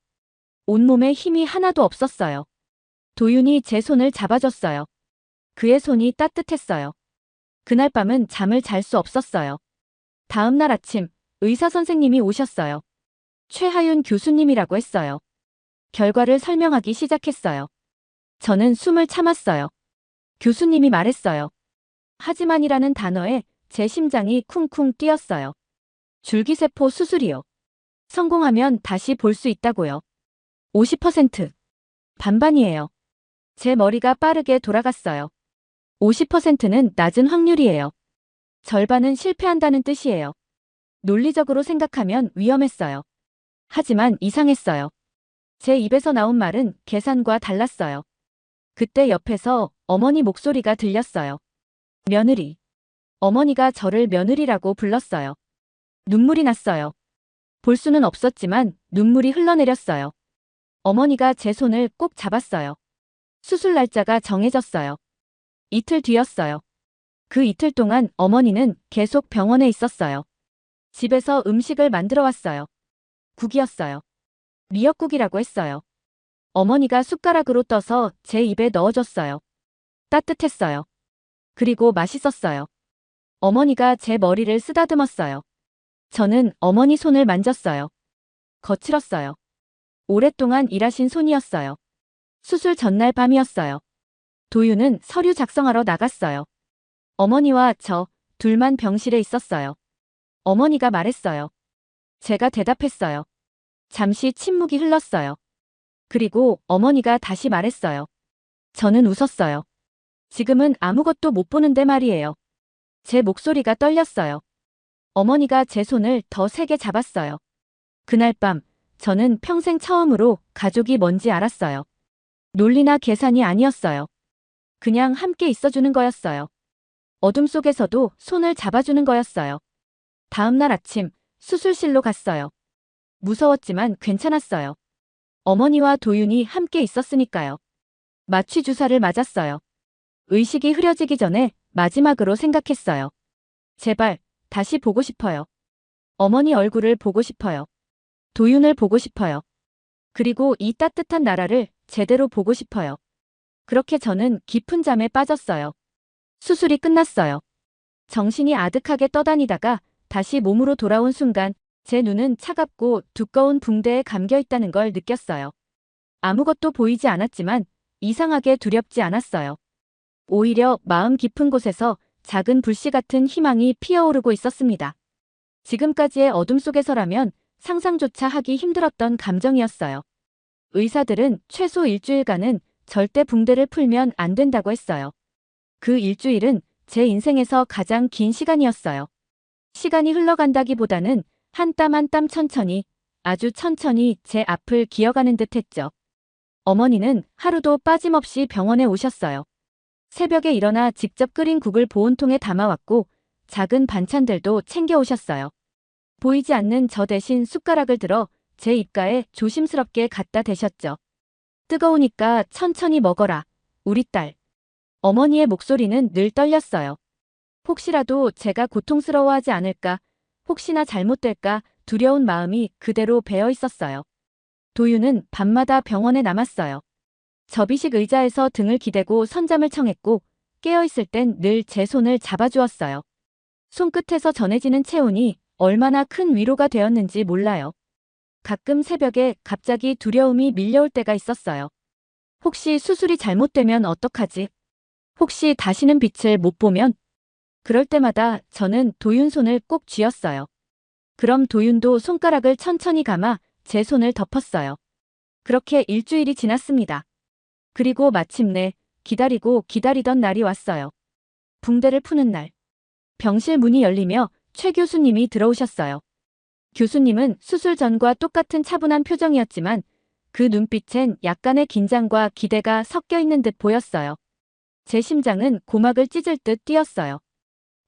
온몸에 힘이 하나도 없었어요. 도윤이 제 손을 잡아줬어요. 그의 손이 따뜻했어요. 그날 밤은 잠을 잘 수 없었어요. 다음 날 아침 의사 선생님이 오셨어요. 최하윤 교수님이라고 했어요. 결과를 설명하기 시작했어요. 저는 숨을 참았어요. 교수님이 말했어요. 하지만이라는 단어에 제 심장이 쿵쿵 뛰었어요. 줄기세포 수술이요. 성공하면 다시 볼 수 있다고요. 50%. 반반이에요. 제 머리가 빠르게 돌아갔어요. 50%는 낮은 확률이에요. 절반은 실패한다는 뜻이에요. 논리적으로 생각하면 위험했어요. 하지만 이상했어요. 제 입에서 나온 말은 계산과 달랐어요. 그때 옆에서 어머니 목소리가 들렸어요. 며느리. 어머니가 저를 며느리라고 불렀어요. 눈물이 났어요. 볼 수는 없었지만 눈물이 흘러내렸어요. 어머니가 제 손을 꼭 잡았어요. 수술 날짜가 정해졌어요. 이틀 뒤였어요. 그 이틀 동안 어머니는 계속 병원에 있었어요. 집에서 음식을 만들어 왔어요. 국이었어요. 미역국이라고 했어요. 어머니가 숟가락으로 떠서 제 입에 넣어줬어요. 따뜻했어요. 그리고 맛있었어요. 어머니가 제 머리를 쓰다듬었어요. 저는 어머니 손을 만졌어요. 거칠었어요. 오랫동안 일하신 손이었어요. 수술 전날 밤이었어요. 도윤은 서류 작성하러 나갔어요. 어머니와 저 둘만 병실에 있었어요. 어머니가 말했어요. 제가 대답했어요. 잠시 침묵이 흘렀어요. 그리고 어머니가 다시 말했어요. 저는 웃었어요. 지금은 아무것도 못 보는데 말이에요. 제 목소리가 떨렸어요. 어머니가 제 손을 더 세게 잡았어요. 그날 밤 저는 평생 처음으로 가족이 뭔지 알았어요. 논리나 계산이 아니었어요. 그냥 함께 있어주는 거였어요. 어둠 속에서도 손을 잡아주는 거였어요. 다음 날 아침 수술실로 갔어요. 무서웠지만 괜찮았어요. 어머니와 도윤이 함께 있었으니까요. 마취 주사를 맞았어요. 의식이 흐려지기 전에 마지막으로 생각했어요. 제발 다시 보고 싶어요. 어머니 얼굴을 보고 싶어요. 도윤을 보고 싶어요. 그리고 이 따뜻한 나라를 제대로 보고 싶어요. 그렇게 저는 깊은 잠에 빠졌어요. 수술이 끝났어요. 정신이 아득하게 떠다니다가 다시 몸으로 돌아온 순간 제 눈은 차갑고 두꺼운 붕대에 감겨 있다는 걸 느꼈어요. 아무것도 보이지 않았지만 이상하게 두렵지 않았어요. 오히려 마음 깊은 곳에서 작은 불씨 같은 희망이 피어오르고 있었습니다. 지금까지의 어둠 속에서라면 상상조차 하기 힘들었던 감정이었어요. 의사들은 최소 일주일간은 절대 붕대를 풀면 안 된다고 했어요. 그 일주일은 제 인생에서 가장 긴 시간이었어요. 시간이 흘러간다기보다는 한 땀 한 땀 천천히, 아주 천천히 제 앞을 기어가는 듯 했죠. 어머니는 하루도 빠짐없이 병원에 오셨어요. 새벽에 일어나 직접 끓인 국을 보온통에 담아왔고 작은 반찬들도 챙겨오셨어요. 보이지 않는 저 대신 숟가락을 들어 제 입가에 조심스럽게 갖다 대셨죠. 뜨거우니까 천천히 먹어라, 우리 딸. 어머니의 목소리는 늘 떨렸어요. 혹시라도 제가 고통스러워하지 않을까, 혹시나 잘못될까 두려운 마음이 그대로 배어 있었어요. 도윤은 밤마다 병원에 남았어요. 접이식 의자에서 등을 기대고 선잠을 청했고 깨어있을 땐 늘 제 손을 잡아주었어요. 손끝에서 전해지는 체온이 얼마나 큰 위로가 되었는지 몰라요. 가끔 새벽에 갑자기 두려움이 밀려올 때가 있었어요. 혹시 수술이 잘못되면 어떡하지? 혹시 다시는 빛을 못 보면? 그럴 때마다 저는 도윤 손을 꼭 쥐었어요. 그럼 도윤도 손가락을 천천히 감아 제 손을 덮었어요. 그렇게 일주일이 지났습니다. 그리고 마침내 기다리고 기다리던 날이 왔어요. 붕대를 푸는 날. 병실 문이 열리며 최 교수님이 들어오셨어요. 교수님은 수술 전과 똑같은 차분한 표정이었지만 그 눈빛엔 약간의 긴장과 기대가 섞여 있는 듯 보였어요. 제 심장은 고막을 찢을 듯 뛰었어요.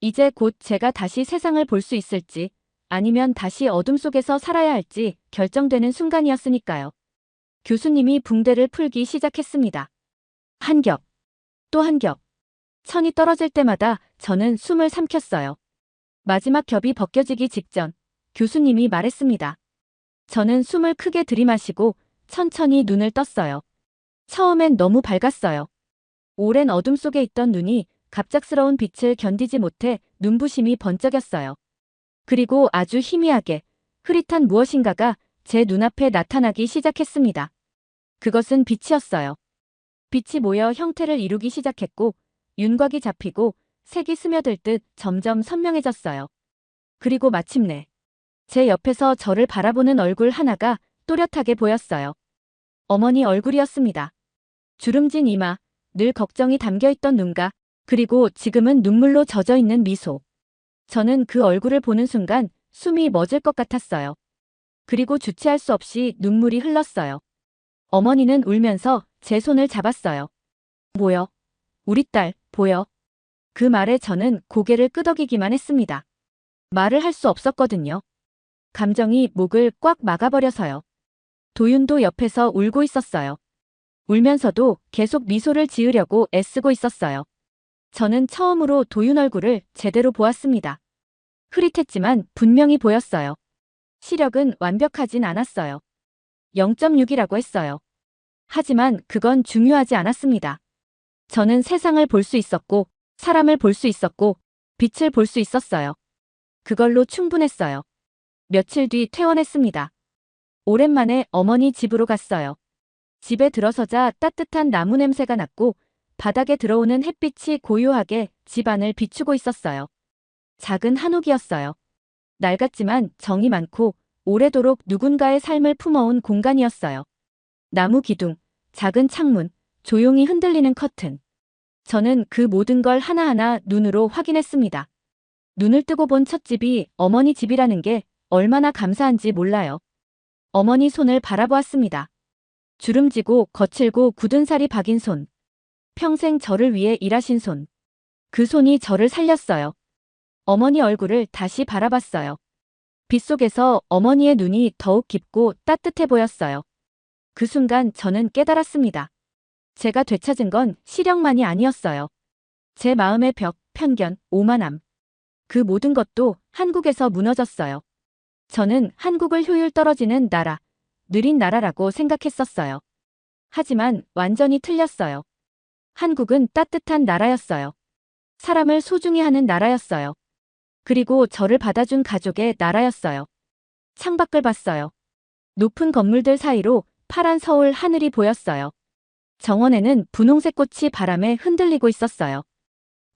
이제 곧 제가 다시 세상을 볼 수 있을지 아니면 다시 어둠 속에서 살아야 할지 결정되는 순간이었으니까요. 교수님이 붕대를 풀기 시작했습니다. 한 겹, 또 한 겹. 천이 떨어질 때마다 저는 숨을 삼켰어요. 마지막 겹이 벗겨지기 직전 교수님이 말했습니다. 저는 숨을 크게 들이마시고 천천히 눈을 떴어요. 처음엔 너무 밝았어요. 오랜 어둠 속에 있던 눈이 갑작스러운 빛을 견디지 못해 눈부심이 번쩍였어요. 그리고 아주 희미하게 흐릿한 무엇인가가 제 눈앞에 나타나기 시작했습니다. 그것은 빛이었어요. 빛이 모여 형태를 이루기 시작했고 윤곽이 잡히고 색이 스며들 듯 점점 선명해졌어요. 그리고 마침내 제 옆에서 저를 바라보는 얼굴 하나가 또렷하게 보였어요. 어머니 얼굴이었습니다. 주름진 이마, 늘 걱정이 담겨있던 눈가, 그리고 지금은 눈물로 젖어있는 미소. 저는 그 얼굴을 보는 순간 숨이 멎을 것 같았어요. 그리고 주체할 수 없이 눈물이 흘렀어요. 어머니는 울면서 제 손을 잡았어요. 보여. 우리 딸, 보여. 그 말에 저는 고개를 끄덕이기만 했습니다. 말을 할 수 없었거든요. 감정이 목을 꽉 막아버려서요. 도윤도 옆에서 울고 있었어요. 울면서도 계속 미소를 지으려고 애쓰고 있었어요. 저는 처음으로 도윤 얼굴을 제대로 보았습니다. 흐릿했지만 분명히 보였어요. 시력은 완벽하진 않았어요. 0.6이라고 했어요. 하지만 그건 중요하지 않았습니다. 저는 세상을 볼 수 있었고, 사람을 볼 수 있었고, 빛을 볼 수 있었어요. 그걸로 충분했어요. 며칠 뒤 퇴원했습니다. 오랜만에 어머니 집으로 갔어요. 집에 들어서자 따뜻한 나무 냄새가 났고 바닥에 들어오는 햇빛이 고요하게 집안을 비추고 있었어요. 작은 한옥이었어요. 낡았지만 정이 많고 오래도록 누군가의 삶을 품어온 공간이었어요. 나무 기둥, 작은 창문, 조용히 흔들리는 커튼. 저는 그 모든 걸 하나하나 눈으로 확인했습니다. 눈을 뜨고 본 첫 집이 어머니 집이라는 게 얼마나 감사한지 몰라요. 어머니 손을 바라보았습니다. 주름지고 거칠고 굳은 살이 박인 손. 평생 저를 위해 일하신 손. 그 손이 저를 살렸어요. 어머니 얼굴을 다시 바라봤어요. 빛 속에서 어머니의 눈이 더욱 깊고 따뜻해 보였어요. 그 순간 저는 깨달았습니다. 제가 되찾은 건 시력만이 아니었어요. 제 마음의 벽, 편견, 오만함. 그 모든 것도 한국에서 무너졌어요. 저는 한국을 효율 떨어지는 나라, 느린 나라라고 생각했었어요. 하지만 완전히 틀렸어요. 한국은 따뜻한 나라였어요. 사람을 소중히 하는 나라였어요. 그리고 저를 받아준 가족의 나라였어요. 창밖을 봤어요. 높은 건물들 사이로 파란 서울 하늘이 보였어요. 정원에는 분홍색 꽃이 바람에 흔들리고 있었어요.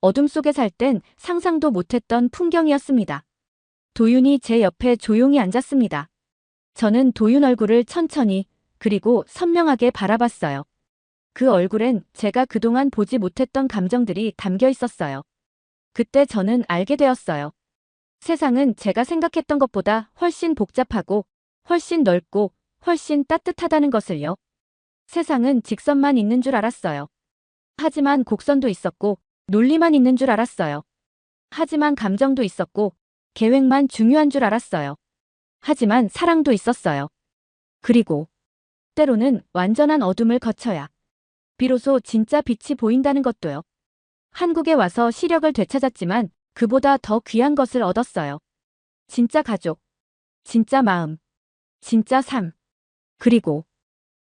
어둠 속에 살 땐 상상도 못했던 풍경이었습니다. 도윤이 제 옆에 조용히 앉았습니다. 저는 도윤 얼굴을 천천히 그리고 선명하게 바라봤어요. 그 얼굴엔 제가 그동안 보지 못했던 감정들이 담겨 있었어요. 그때 저는 알게 되었어요. 세상은 제가 생각했던 것보다 훨씬 복잡하고 훨씬 넓고 훨씬 따뜻하다는 것을요. 세상은 직선만 있는 줄 알았어요. 하지만 곡선도 있었고 논리만 있는 줄 알았어요. 하지만 감정도 있었고 계획만 중요한 줄 알았어요. 하지만 사랑도 있었어요. 그리고 때로는 완전한 어둠을 거쳐야 비로소 진짜 빛이 보인다는 것도요. 한국에 와서 시력을 되찾았지만 그보다 더 귀한 것을 얻었어요. 진짜 가족, 진짜 마음, 진짜 삶, 그리고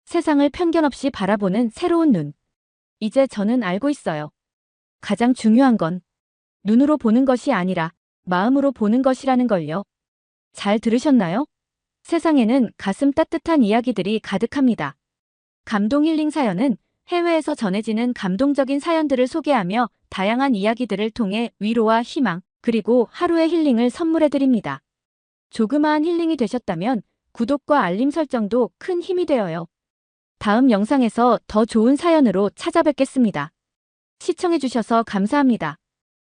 세상을 편견 없이 바라보는 새로운 눈. 이제 저는 알고 있어요. 가장 중요한 건 눈으로 보는 것이 아니라 마음으로 보는 것이라는 걸요. 잘 들으셨나요? 세상에는 가슴 따뜻한 이야기들이 가득합니다. 감동 힐링 사연은 해외에서 전해지는 감동적인 사연들을 소개하며 다양한 이야기들을 통해 위로와 희망, 그리고 하루의 힐링을 선물해드립니다. 조그마한 힐링이 되셨다면 구독과 알림 설정도 큰 힘이 되어요. 다음 영상에서 더 좋은 사연으로 찾아뵙겠습니다. 시청해주셔서 감사합니다.